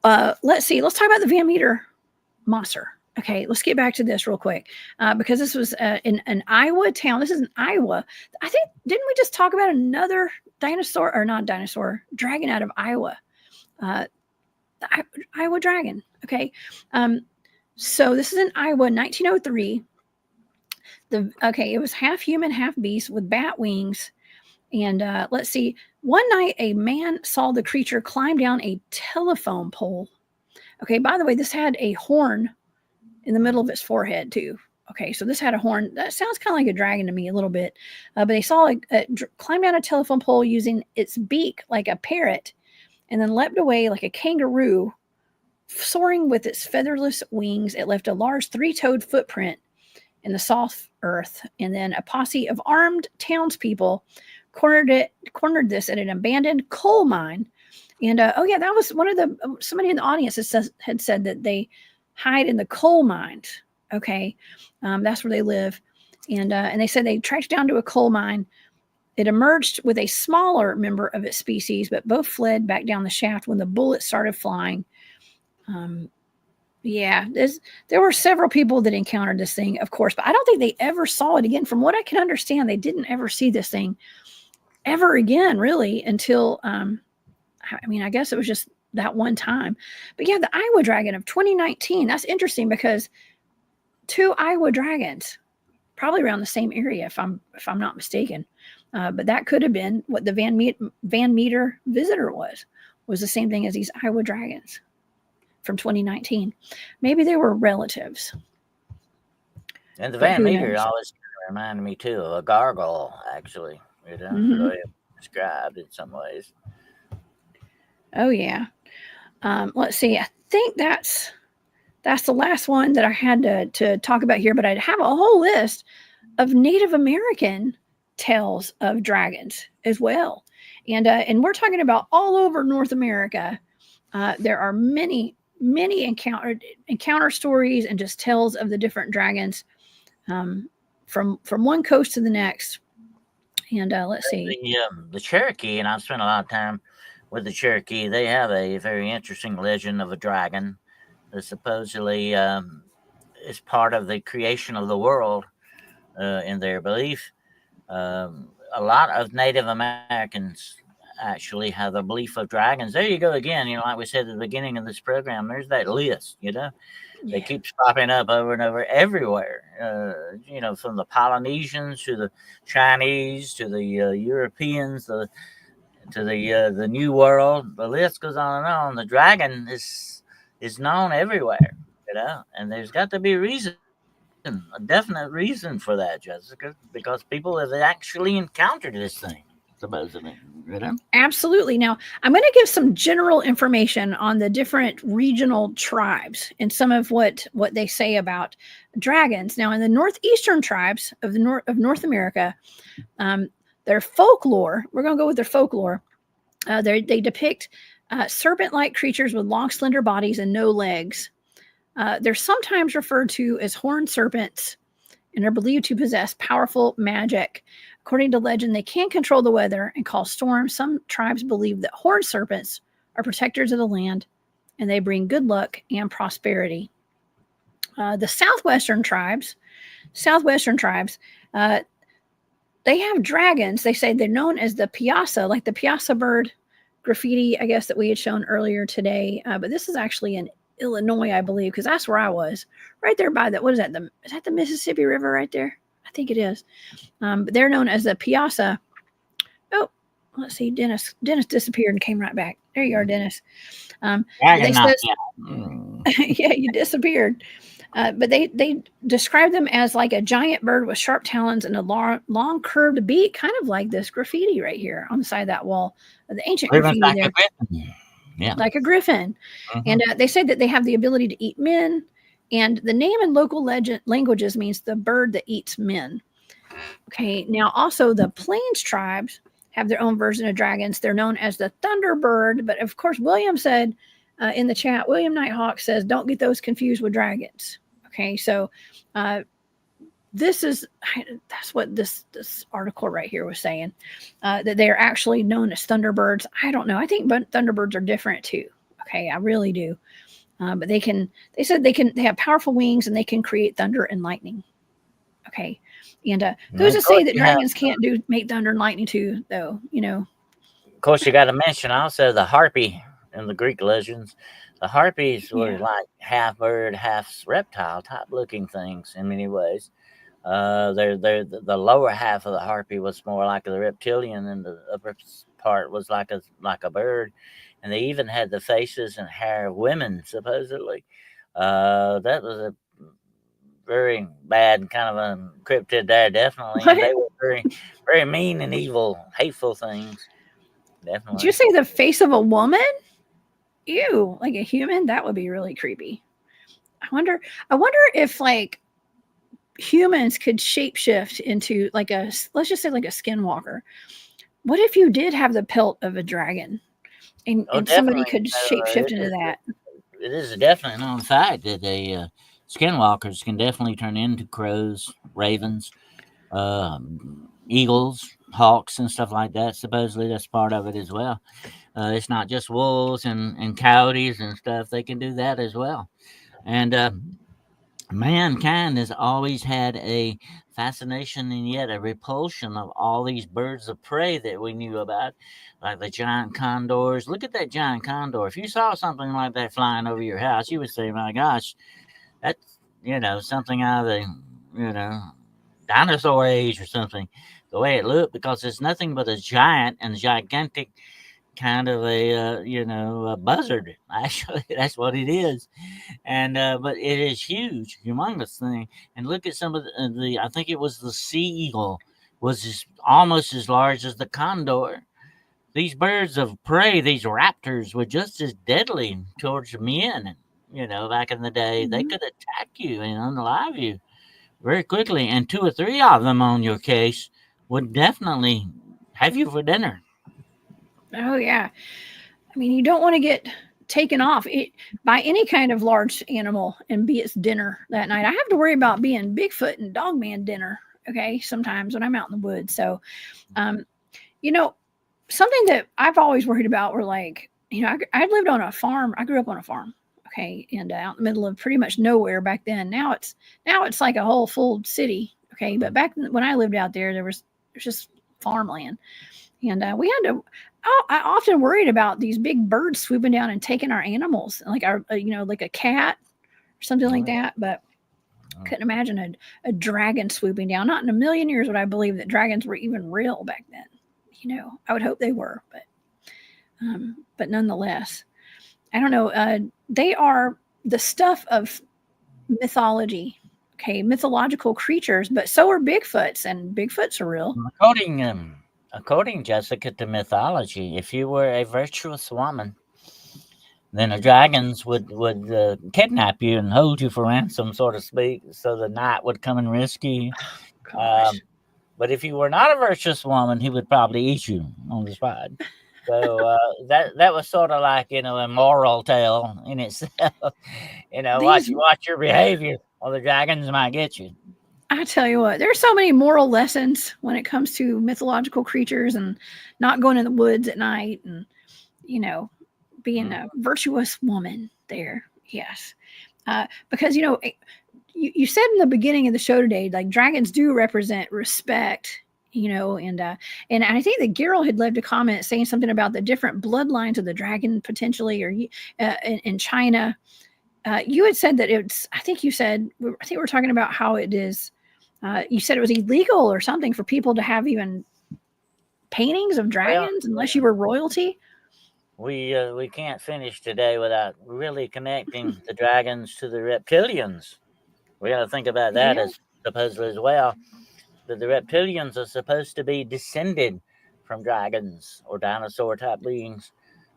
let's see. Let's talk about the Van Meter monster. Okay, let's get back to this real quick because this was in an Iowa town. This is in Iowa. I think, didn't we just talk about another dinosaur, or not dinosaur, dragon out of Iowa? The Iowa dragon. Okay, so this is in Iowa, 1903. It was half human, half beast with bat wings. And let's see. One night, a man saw the creature climb down a telephone pole. Okay, by the way, this had a horn in the middle of its forehead, too. Okay, so this had a horn. That sounds kind of like a dragon to me a little bit. But they saw it climb down a telephone pole using its beak like a parrot, and then leapt away like a kangaroo. Soaring with its featherless wings, it left a large 3-toed footprint in the soft earth, and then a posse of armed townspeople cornered this at an abandoned coal mine. And that was one of somebody in the audience had said that they hide in the coal mines. Okay, that's where they live, and they said they tracked down to a coal mine. It emerged with a smaller member of its species, but both fled back down the shaft when the bullets started flying. There were several people that encountered this thing, of course, but I don't think they ever saw it again. From what I can understand, they didn't ever see this thing ever again, really, until, I guess it was just that one time. But yeah, the Iowa dragon of 2019, that's interesting because 2 Iowa dragons, probably around the same area, if I'm not mistaken. But that could have been what the Van Meter visitor was the same thing as these Iowa dragons from 2019. Maybe they were relatives. And the Van Meter always reminded me too of a gargoyle, actually. So described in some ways. Oh yeah. Let's see. I think that's the last one that I had to talk about here. But I'd have a whole list of Native American tales of dragons as well, and we're talking about all over North America. There are many encounter stories and just tales of the different dragons from one coast to the next. And let's see. The Cherokee, and I've spent a lot of time with the Cherokee. They have a very interesting legend of a dragon that supposedly is part of the creation of the world in their belief. A lot of Native Americans actually have a belief of dragons. There you go again. Like we said at the beginning of this program, there's that list, It keeps popping up over and over everywhere. From the Polynesians to the Chinese to the Europeans to the New World. The list goes on and on. The dragon is known everywhere, and there's got to be a reason, a definite reason for that, Jessica, because people have actually encountered this thing. Supposedly, Absolutely. Now, I'm going to give some general information on the different regional tribes and some of what they say about dragons. Now, in the northeastern tribes of North America, their folklore, we're going to go with their folklore. They depict serpent-like creatures with long, slender bodies and no legs. They're sometimes referred to as horned serpents and are believed to possess powerful magic. According to legend, they can control the weather and cause storms. Some tribes believe that horned serpents are protectors of the land, and they bring good luck and prosperity. The southwestern tribes, they have dragons. They say they're known as the piasa, like the piasa bird graffiti, I guess, that we had shown earlier today. But this is actually in Illinois, I believe, because that's where I was, right there by that. What is that? Is that the Mississippi River right there? I think it is. But they're known as the piasa. Oh, let's see. Dennis disappeared and came right back. There you are, Dennis. Yeah, you disappeared. But they describe them as like a giant bird with sharp talons and a long curved beak, kind of like this graffiti right here on the side of that wall, the ancient Pretty much graffiti like there, a griffin. Yeah. like a griffin. And they say that they have the ability to eat men, and the name in local languages means the bird that eats men. Okay, now also the Plains tribes have their own version of dragons. They're known as the Thunderbird, but of course, William said in the chat, William Nighthawk says, don't get those confused with dragons. Okay, so that's what this article right here was saying, that they are actually known as Thunderbirds. I don't know. I think Thunderbirds are different too. Okay, I really do. But they have powerful wings and they can create thunder and lightning. Okay. And who's to say that dragons can't make thunder and lightning too, though, you know? Of course, you got to mention also the harpy in the Greek legends. The harpies were like half bird, half reptile type looking things in many ways. The lower half of the harpy was more like the reptilian, and the upper part was like a bird. And they even had the faces and hair of women, supposedly. That was a very bad kind of a cryptid there, definitely. And they were very, very mean and evil, hateful things. Definitely. Did you say the face of a woman? Ew, like a human? That would be really creepy. I wonder if like humans could shapeshift into like let's just say like a skinwalker. What if you did have the pelt of a dragon and somebody could shapeshift into that? It is definitely known fact that skinwalkers can definitely turn into crows, ravens, eagles, hawks, and stuff like that. Supposedly that's part of it as well. It's not just wolves and coyotes and stuff. They can do that as well. And mankind has always had a fascination and yet a repulsion of all these birds of prey that we knew about, like the giant condors. Look at that giant condor. If you saw something like that flying over your house, you would say, my gosh, that's, something out of the, dinosaur age or something, the way it looked, because it's nothing but a giant and gigantic kind of a buzzard. Actually, that's what it is. And but it is huge, humongous thing. And look at some of the I think it was the sea eagle was almost as large as the condor. These birds of prey, these raptors, were just as deadly towards men. Back in the day, they could attack you and unalive you very quickly, and 2 or 3 of them on your case would definitely have you for dinner. Oh yeah, I mean, you don't want to get taken off by any kind of large animal and be its dinner that night. I have to worry about being Bigfoot and Dogman dinner. Okay, sometimes when I'm out in the woods. So, something that I've always worried about were like, I lived on a farm. I grew up on a farm. Okay, and out in the middle of pretty much nowhere back then. Now it's like a whole full city. Okay, but back when I lived out there, there's just farmland, and we had to. I often worried about these big birds swooping down and taking our animals, like like a cat or something like that. But couldn't imagine a dragon swooping down. Not in a million years would I believe that dragons were even real back then. I would hope they were, but nonetheless, I don't know. They are the stuff of mythology. Okay, mythological creatures, but so are Bigfoots, and Bigfoots are real. According, Jessica, to mythology, if you were a virtuous woman, then the dragons would kidnap you and hold you for ransom, so to speak, so the knight would come and rescue you. But if you were not a virtuous woman, he would probably eat you on the spot. So that was sort of like, a moral tale in itself. Watch your behavior, or the dragons might get you. I tell you what, there's so many moral lessons when it comes to mythological creatures and not going in the woods at night and, being a virtuous woman there. Yes. Because, you said in the beginning of the show today, like dragons do represent respect, and I think that Carroll had left a comment saying something about the different bloodlines of the dragon potentially, or in China. You had said that I think we're talking about how it is. You said it was illegal or something for people to have even paintings of dragons unless you were royalty. We can't finish today without really connecting the dragons to the reptilians. We got to think about that Yeah. as supposedly as well. That the reptilians are supposed to be descended from dragons or dinosaur type beings,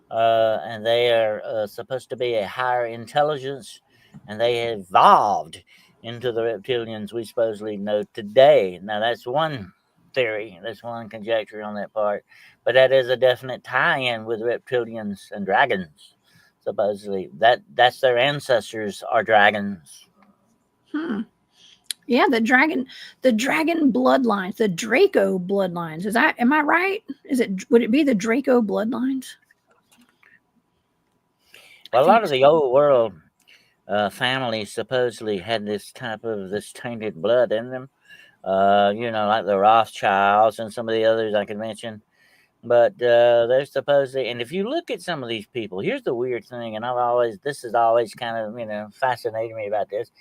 and they are supposed to be a higher intelligence, and they evolved into the reptilians we supposedly know today. Now, that's one theory, that's one conjecture on that part, but that is a definite tie-in with reptilians and dragons. Supposedly, that's their ancestors are dragons. Hmm. Yeah, the dragon bloodlines, the Draco bloodlines. Am I right? Would it be the Draco bloodlines? I Well, a lot think of so. the old world families supposedly had this tainted blood in them. Like the Rothschilds and some of the others I could mention. But they're supposedly, and if you look at some of these people, here's the weird thing, and this has always kind of, fascinated me about this.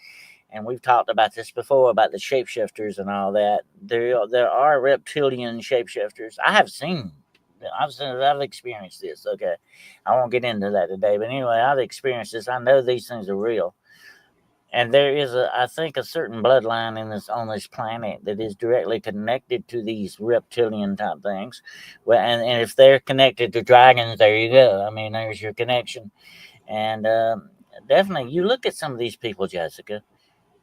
And we've talked about this before about the shapeshifters and all that. There are reptilian shapeshifters. I've experienced this. Okay, I won't get into that today, but anyway, I've experienced this. I know these things are real. And there is I think, a certain bloodline on this planet that is directly connected to these reptilian type things. Well, and if they're connected to dragons, there you go. I mean, there's your connection. And definitely, you look at some of these people, Jessica,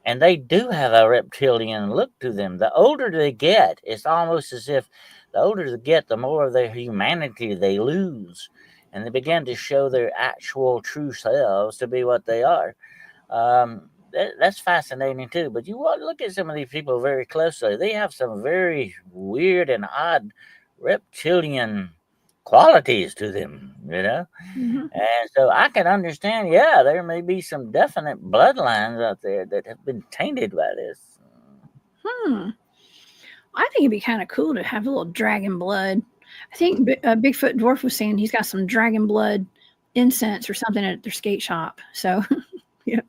and they do have a reptilian look to them. The older they get, it's almost as if the older they get, the more of their humanity they lose, and they begin to show their actual true selves to be what they are. That's fascinating too. But you want to look at some of these people very closely. They have some very weird and odd reptilian qualities to them, Mhm. And so I can understand, yeah, there may be some definite bloodlines out there that have been tainted by this. Hmm. I think it'd be kind of cool to have a little dragon blood. I think Bigfoot Dwarf was saying he's got some dragon blood incense or something at their skate shop. So, yeah,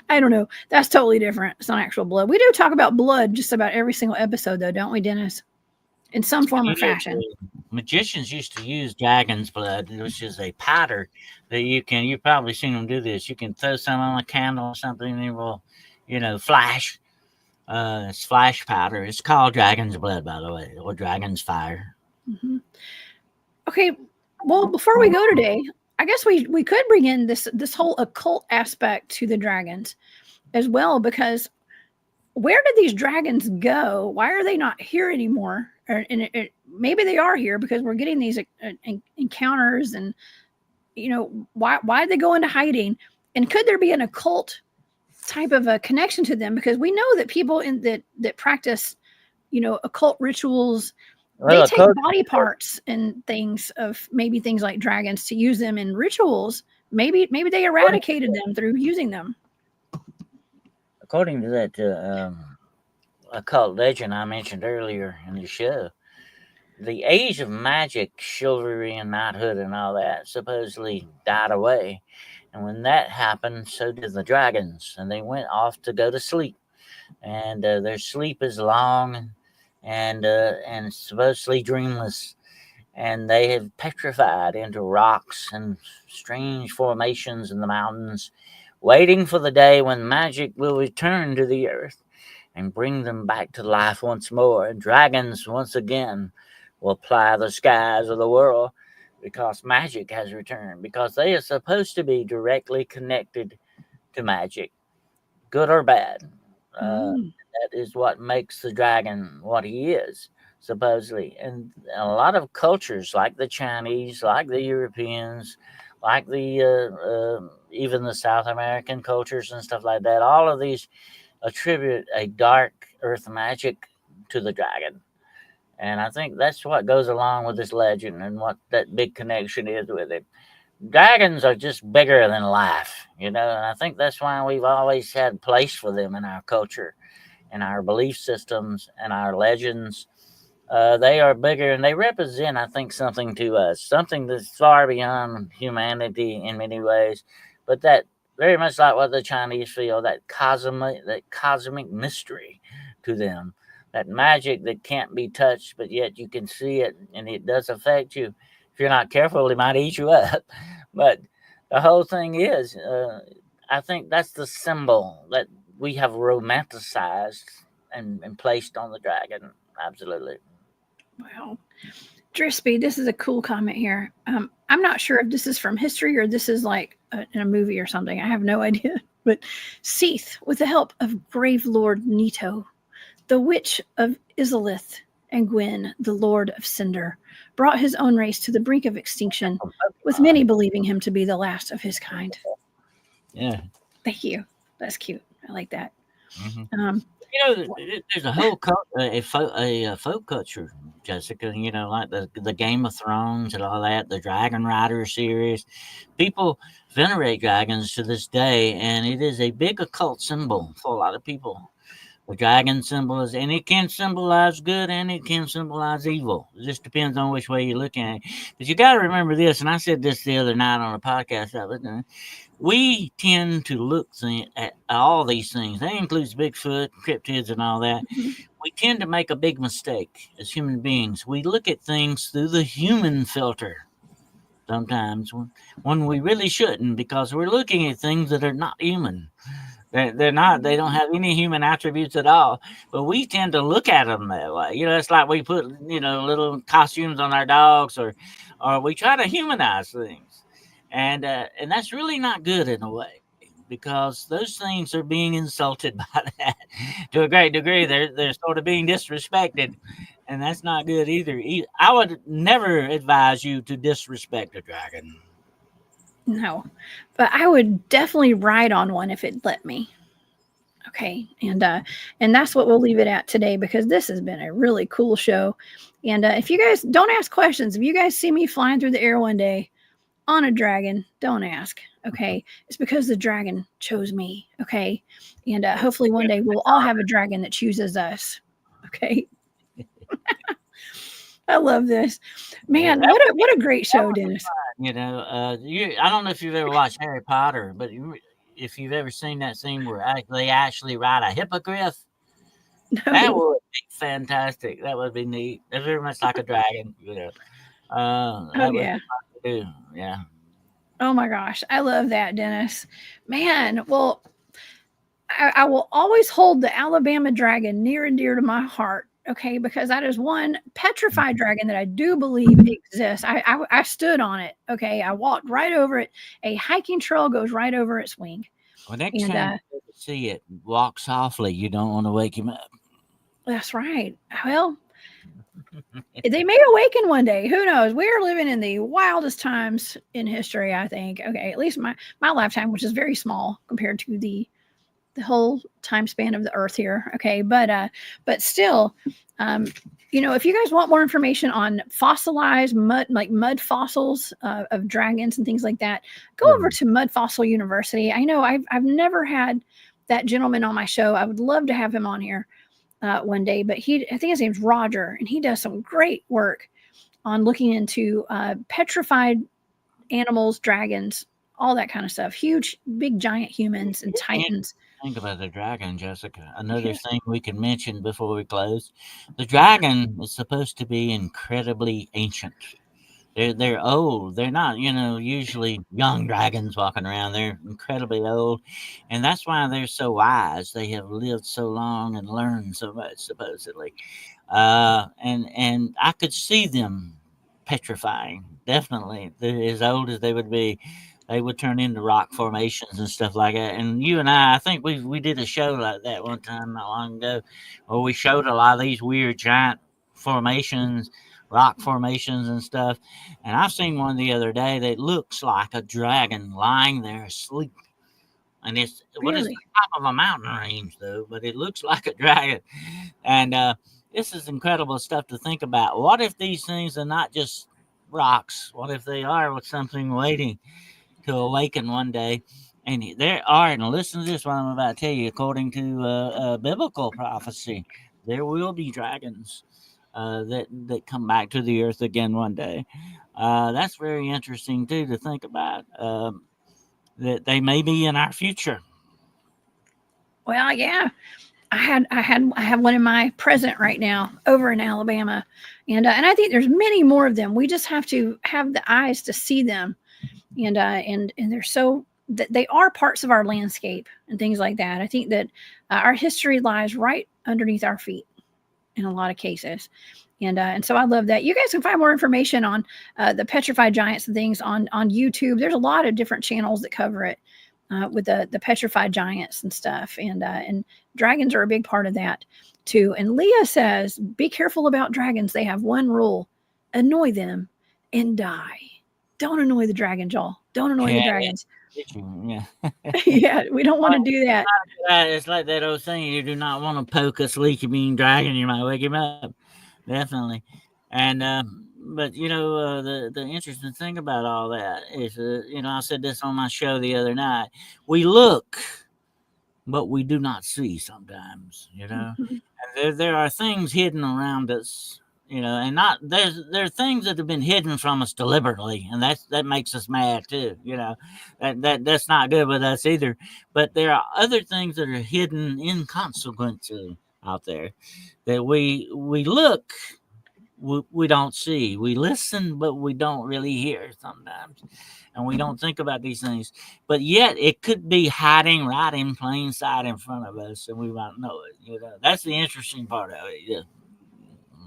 I don't know. That's totally different. It's not actual blood. We do talk about blood just about every single episode, though, don't we, Dennis? In some form or You fashion. magicians used to use dragon's blood, which is a powder that you've probably seen them do this. You can throw some on a candle or something and it will, flash. It's flash powder. It's called dragon's blood, by the way, or dragon's fire. Hmm. Okay. Well, before we go today, I guess we could bring in this whole occult aspect to the dragons as well, because where did these dragons go? Why are they not here anymore? Maybe they are here because we're getting these encounters, and why did they go into hiding? And could there be an occult type of a connection to them? Because we know that people that practice, occult rituals, they Well, take body parts and things of maybe things like dragons to use them in rituals. Maybe they eradicated them through using them. according to that occult legend I mentioned earlier in the show, the age of magic, chivalry, and knighthood, and all that supposedly died away. And when that happened, so did the dragons, and they went off to go to sleep. And their sleep is long and supposedly dreamless. And they have petrified into rocks and strange formations in the mountains, waiting for the day when magic will return to the earth and bring them back to life once more. And dragons, once again, will ply the skies of the world because magic has returned, because they are supposed to be directly connected to magic, good or bad. Uh, Mm. that is what makes the dragon what he is, supposedly. And a lot of cultures, like the Chinese, like the Europeans, like even the South American cultures and stuff like that, all of these attribute a dark earth magic to the dragon. And I think that's what goes along with this legend and what that big connection is with it. Dragons are just bigger than life, and I think that's why we've always had place for them in our culture and our belief systems and our legends. They are bigger and they represent, I think, something to us, something that's far beyond humanity in many ways, but that very much like what the Chinese feel, that cosmic mystery to them, that magic that can't be touched, but yet you can see it and it does affect you. If you're not careful, it might eat you up. But the whole thing is, I think that's the symbol that we have romanticized and placed on the dragon. Absolutely. Wow. Drispy, this is a cool comment here. I'm not sure if this is from history or this is like in a movie or something. I have no idea. But Seath, with the help of Grave Lord Nito, the Witch of Izalith, and Gwyn, the Lord of Cinder, brought his own race to the brink of extinction, with many believing him to be the last of his kind. Yeah. Thank you. That's cute. I like that. Mm-hmm. There's a whole folk culture, Jessica. Like the Game of Thrones and all that, the Dragon Rider series. People venerate dragons to this day, and it is a big occult symbol for a lot of people. The dragon symbol and it can symbolize good and it can symbolize evil. It just depends on which way you're looking at it. But you got to remember this, and I said this the other night on a podcast I was doing. We tend to look at all these things. That includes Bigfoot, cryptids, and all that. We tend to make a big mistake as human beings. We look at things through the human filter sometimes when we really shouldn't, because we're looking at things that are not human. They're not. They don't have any human attributes at all. But we tend to look at them that way. It's like we put little costumes on our dogs, or we try to humanize things, and that's really not good in a way, because those things are being insulted by that to a great degree. They're sort of being disrespected, and that's not good either. I would never advise you to disrespect a dragon. No, but I would definitely ride on one if it let me. Okay, and that's what we'll leave it at today, because this has been a really cool show. And if you guys don't ask questions, if you guys see me flying through the air one day on a dragon, don't ask. Okay, it's because the dragon chose me. Okay, and hopefully one day we'll all have a dragon that chooses us. Okay. I love this, man. What a great show, Dennis. I don't know if you've ever watched Harry Potter, but if you've ever seen that scene where they actually ride a hippogriff, that would be fantastic. That would be neat. It's very much like a dragon, Yeah. Oh my gosh, I love that, Dennis. Man, well, I will always hold the Alabama dragon near and dear to my heart. Okay, because that is one petrified dragon that I do believe exists. I stood on it. Okay, I walked right over it. A hiking trail goes right over its wing. Well, next time you see it, walk softly. You don't want to wake him up. That's right. Well, they may awaken one day. Who knows? We are living in the wildest times in history, I think. Okay, at least my lifetime, which is very small compared to the whole time span of the earth here. Okay, but still, if you guys want more information on fossilized mud fossils of dragons and things like that, go over to Mud Fossil University. I know I've never had that gentleman on my show. I would love to have him on here one day, but I think his name's Roger, and he does some great work on looking into petrified animals, dragons, all that kind of stuff. Huge, big, giant humans and titans. Think about the dragon, Jessica. Another thing we can mention before we close: the dragon is supposed to be incredibly ancient. They're old. They're not, usually young dragons walking around. They're incredibly old, and that's why they're so wise. They have lived so long and learned so much, supposedly. And I could see them petrifying. Definitely, they're as old as they would be. They would turn into rock formations and stuff like that. And you and I think we did a show like that one time not long ago, where we showed a lot of these weird giant formations, rock formations and stuff. And I've seen one the other day that looks like a dragon lying there asleep. And it's the top of a mountain range though, but it looks like a dragon. And this is incredible stuff to think about. What if these things are not just rocks? What if they are with something waiting to awaken one day? And there are, and listen to this, what I'm about to tell you, according to biblical prophecy, there will be dragons that come back to the earth again one day. That's very interesting too to think about, that they may be in our future. Well, yeah, I have one in my present right now over in Alabama, and I think there's many more of them. We just have to have the eyes to see them. And they're so they are parts of our landscape and things like that. I think that our history lies right underneath our feet in a lot of cases. And so I love that. You guys can find more information on the petrified giants and things on YouTube. There's a lot of different channels that cover it with the petrified giants and stuff. And dragons are a big part of that too. And Leah says, be careful about dragons. They have one rule: annoy them and die. Don't annoy the dragons, y'all. Don't annoy the dragons. Yeah. Yeah, we don't want to do that. It's like that old saying: you do not want to poke a sleepy being dragon. You might wake him up. Definitely. And but the interesting thing about all that is I said this on my show the other night. We look, but we do not see sometimes. Mhm. And there are things hidden around us. And not there are things that have been hidden from us deliberately, and that makes us mad too. That's not good with us either. But there are other things that are hidden inconsequentially out there that we look, we don't see. We listen, but we don't really hear sometimes, and we don't think about these things. But yet, it could be hiding right in plain sight in front of us, and we won't know it. That's the interesting part of it. Yeah.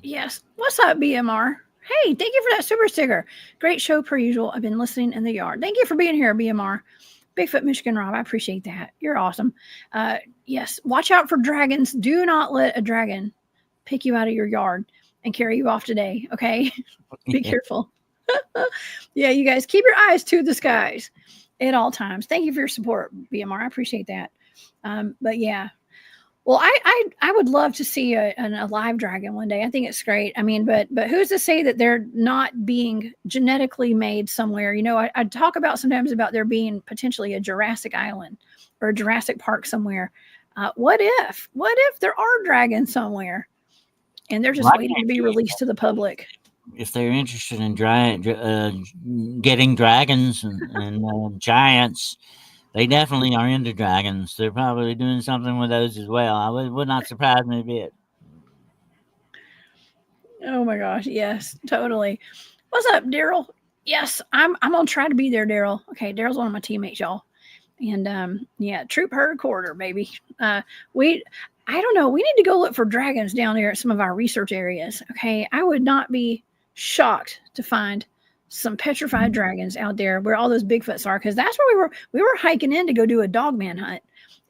Yes. What's up, BMR? Hey, thank you for that super sticker. Great show per usual. I've been listening in the yard. Thank you for being here, BMR. Bigfoot Michigan Rob, I appreciate that. You're awesome. Yes, watch out for dragons. Do not let a dragon pick you out of your yard and carry you off today, okay? Be careful. Yeah, you guys, keep your eyes to the skies at all times. Thank you for your support, BMR. I appreciate that. But yeah. Well, I would love to see a live dragon one day. I think it's great. I mean, but who's to say that they're not being genetically made somewhere? I talk about sometimes about there being potentially a Jurassic Island or a Jurassic Park somewhere. What if there are dragons somewhere and they're just waiting to be released to the public? If they're interested in getting dragons and giants, they definitely are into dragons. They're probably doing something with those as well. I would not surprise me a bit. Oh my gosh, yes, totally. What's up, Daryl? Yes, I'm gonna try to be there, Daryl. Okay, Daryl's one of my teammates, y'all. And yeah, troop herd quarter, baby. I don't know. We need to go look for dragons down there at some of our research areas. Okay, I would not be shocked to find some petrified dragons out there where all those Bigfoots are, because that's where we were hiking in to go do a dogman hunt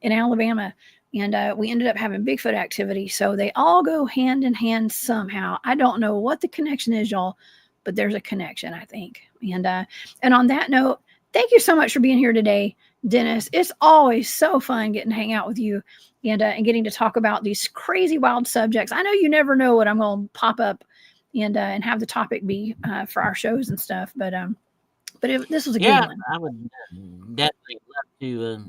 in Alabama, and we ended up having Bigfoot activity. So they all go hand in hand somehow. I don't know what the connection is, y'all, but there's a connection, I think. And on that note, thank you so much for being here today, Dennis. It's always so fun getting to hang out with you and getting to talk about these crazy wild subjects. I know you never know what I'm going to pop up and have the topic be for our shows and stuff. But this was a good one. I would definitely love to.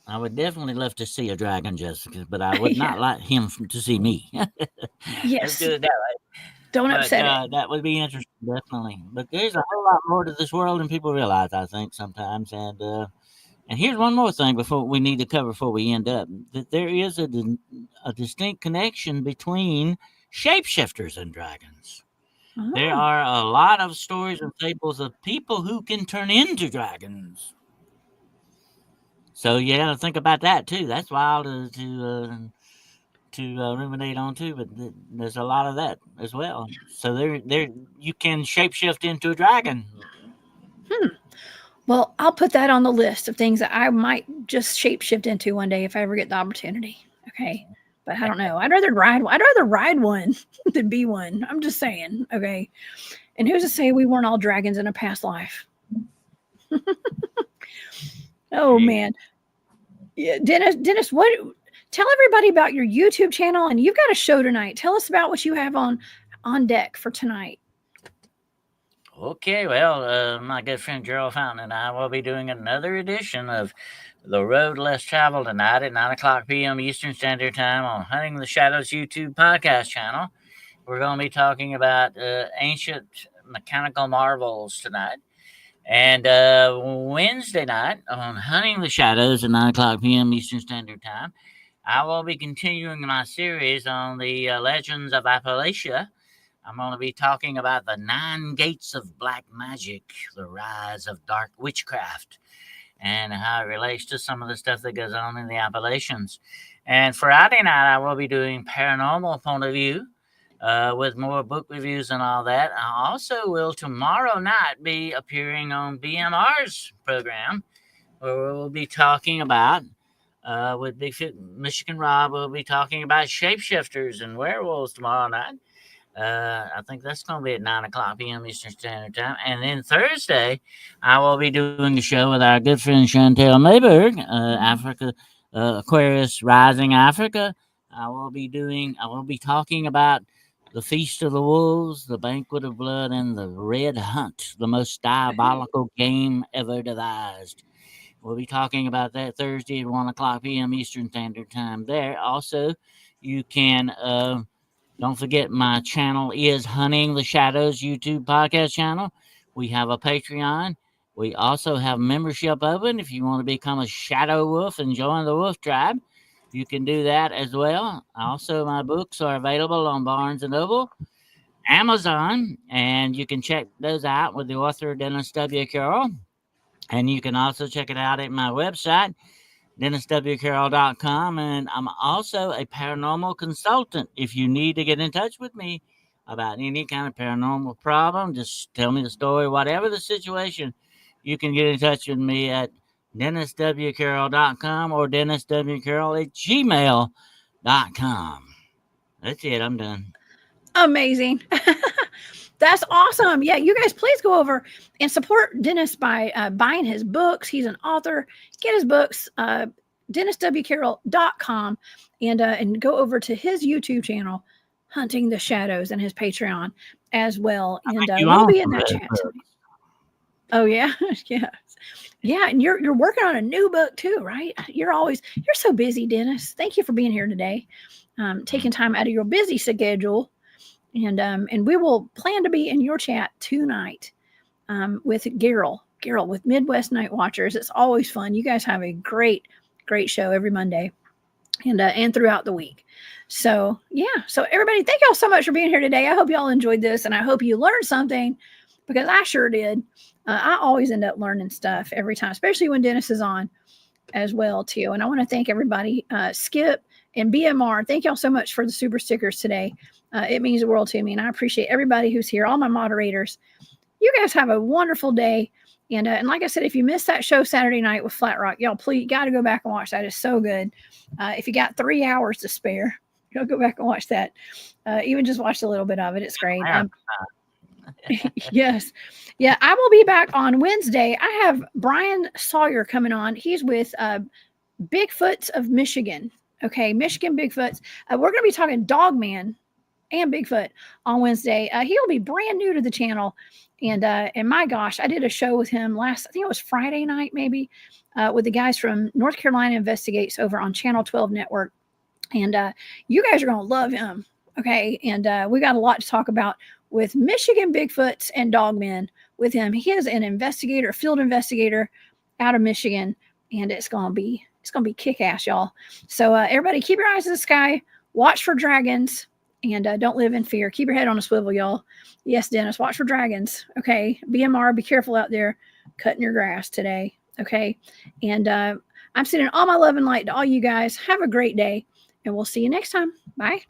I would definitely love to see a dragon, Jessica, but I would not like him to see me. Yes. Let's do it that way. Don't upset it. That would be interesting, definitely. But there's a whole lot more to this world than people realize, I think, sometimes. And here's one more thing before we need to cover before we end up. That there is a distinct connection between shapeshifters and dragons. Oh. There are a lot of stories and fables of people who can turn into dragons. So you got to think about that too. That's wild to ruminate on too. But there's a lot of that as well. So there you can shapeshift into a dragon. Well, I'll put that on the list of things that I might just shapeshift into one day if I ever get the opportunity. Okay. But I don't know. I'd rather ride one than be one. I'm just saying. Okay. And who's to say we weren't all dragons in a past life? Oh man. Yeah, Dennis, tell everybody about your YouTube channel, and you've got a show tonight. Tell us about what you have on deck for tonight. Okay, well, my good friend Gerald Fountain and I will be doing another edition of The Road Less Traveled tonight at 9 o'clock p.m. Eastern Standard Time on Hunting the Shadows YouTube podcast channel. We're going to be talking about ancient mechanical marvels tonight. And Wednesday night on Hunting the Shadows at 9 o'clock p.m. Eastern Standard Time, I will be continuing my series on the legends of Appalachia I'm going to be talking about the 9 gates of black magic, the rise of dark witchcraft, and how it relates to some of the stuff that goes on in the Appalachians. And Friday night, I will be doing Paranormal Point of View with more book reviews and all that. I also will tomorrow night be appearing on BMR's program, where we'll be talking about, with Bigfoot Michigan Rob, we'll be talking about shapeshifters and werewolves tomorrow night. I think that's going to be at 9 p.m. Eastern Standard Time. And then Thursday, I will be doing a show with our good friend Chantel Mayberg, Africa, Aquarius Rising Africa. I will be talking about the Feast of the Wolves, the Banquet of Blood, and the Red Hunt, the most diabolical game ever devised. We'll be talking about that Thursday at 1 p.m. Eastern Standard Time there. Also, you can... don't forget, my channel is Hunting the Shadows YouTube podcast channel. We have a Patreon. We also have membership open. If you want to become a Shadow Wolf and join the Wolf Tribe, you can do that as well. Also, my books are available on Barnes & Noble, Amazon, and you can check those out with the author Dennis W. Carroll. And you can also check it out at my website, DennisWCarroll.com, and I'm also a paranormal consultant. If you need to get in touch with me about any kind of paranormal problem, just tell me the story, whatever the situation, you can get in touch with me at DennisWCarroll.com or DennisWCarroll@gmail.com. That's it. I'm done. Amazing. That's awesome. Yeah, you guys please go over and support Dennis by buying his books. He's an author. Get his books, DennisWCarroll.com, and go over to his YouTube channel, Hunting the Shadows, and his Patreon as well. And we'll be in that chat tonight. Oh yeah, yes, yeah. And you're working on a new book too, right? You're so busy, Dennis. Thank you for being here today, taking time out of your busy schedule. And we will plan to be in your chat tonight with Carroll with Midwest Night Watchers. It's always fun. You guys have a great show every Monday and throughout the week. So yeah, so everybody, thank y'all so much for being here today. I hope y'all enjoyed this, and I hope you learned something, because I sure did. I always end up learning stuff every time, especially when Dennis is on as well too. And I want to thank everybody, Skip and BMR. Thank y'all so much for the super stickers today. It means the world to me, and I appreciate everybody who's here, all my moderators. You guys have a wonderful day. And like I said, if you missed that show Saturday night with Flat Rock, y'all please got to go back and watch that. It's so good. If you got 3 hours to spare, go back and watch that. Even just watch a little bit of it. It's great. Yes. Yeah, I will be back on Wednesday. I have Brian Sawyer coming on. He's with Bigfoots of Michigan. Okay, Michigan Bigfoots. We're going to be talking Dogman and Bigfoot on Wednesday. He'll be brand new to the channel. And my gosh, I did a show with him I think it was Friday night, maybe, with the guys from North Carolina Investigates over on Channel 12 Network. And you guys are going to love him. Okay. And we got a lot to talk about with Michigan Bigfoots and Dogmen with him. He is an investigator, a field investigator out of Michigan, and it's going to be kick-ass, y'all. So everybody keep your eyes in the sky, watch for dragons, and don't live in fear. Keep your head on a swivel, y'all. Yes, Dennis, watch for dragons. Okay. BMR, be careful out there cutting your grass today. Okay. And I'm sending all my love and light to all you guys. Have a great day, and we'll see you next time. Bye.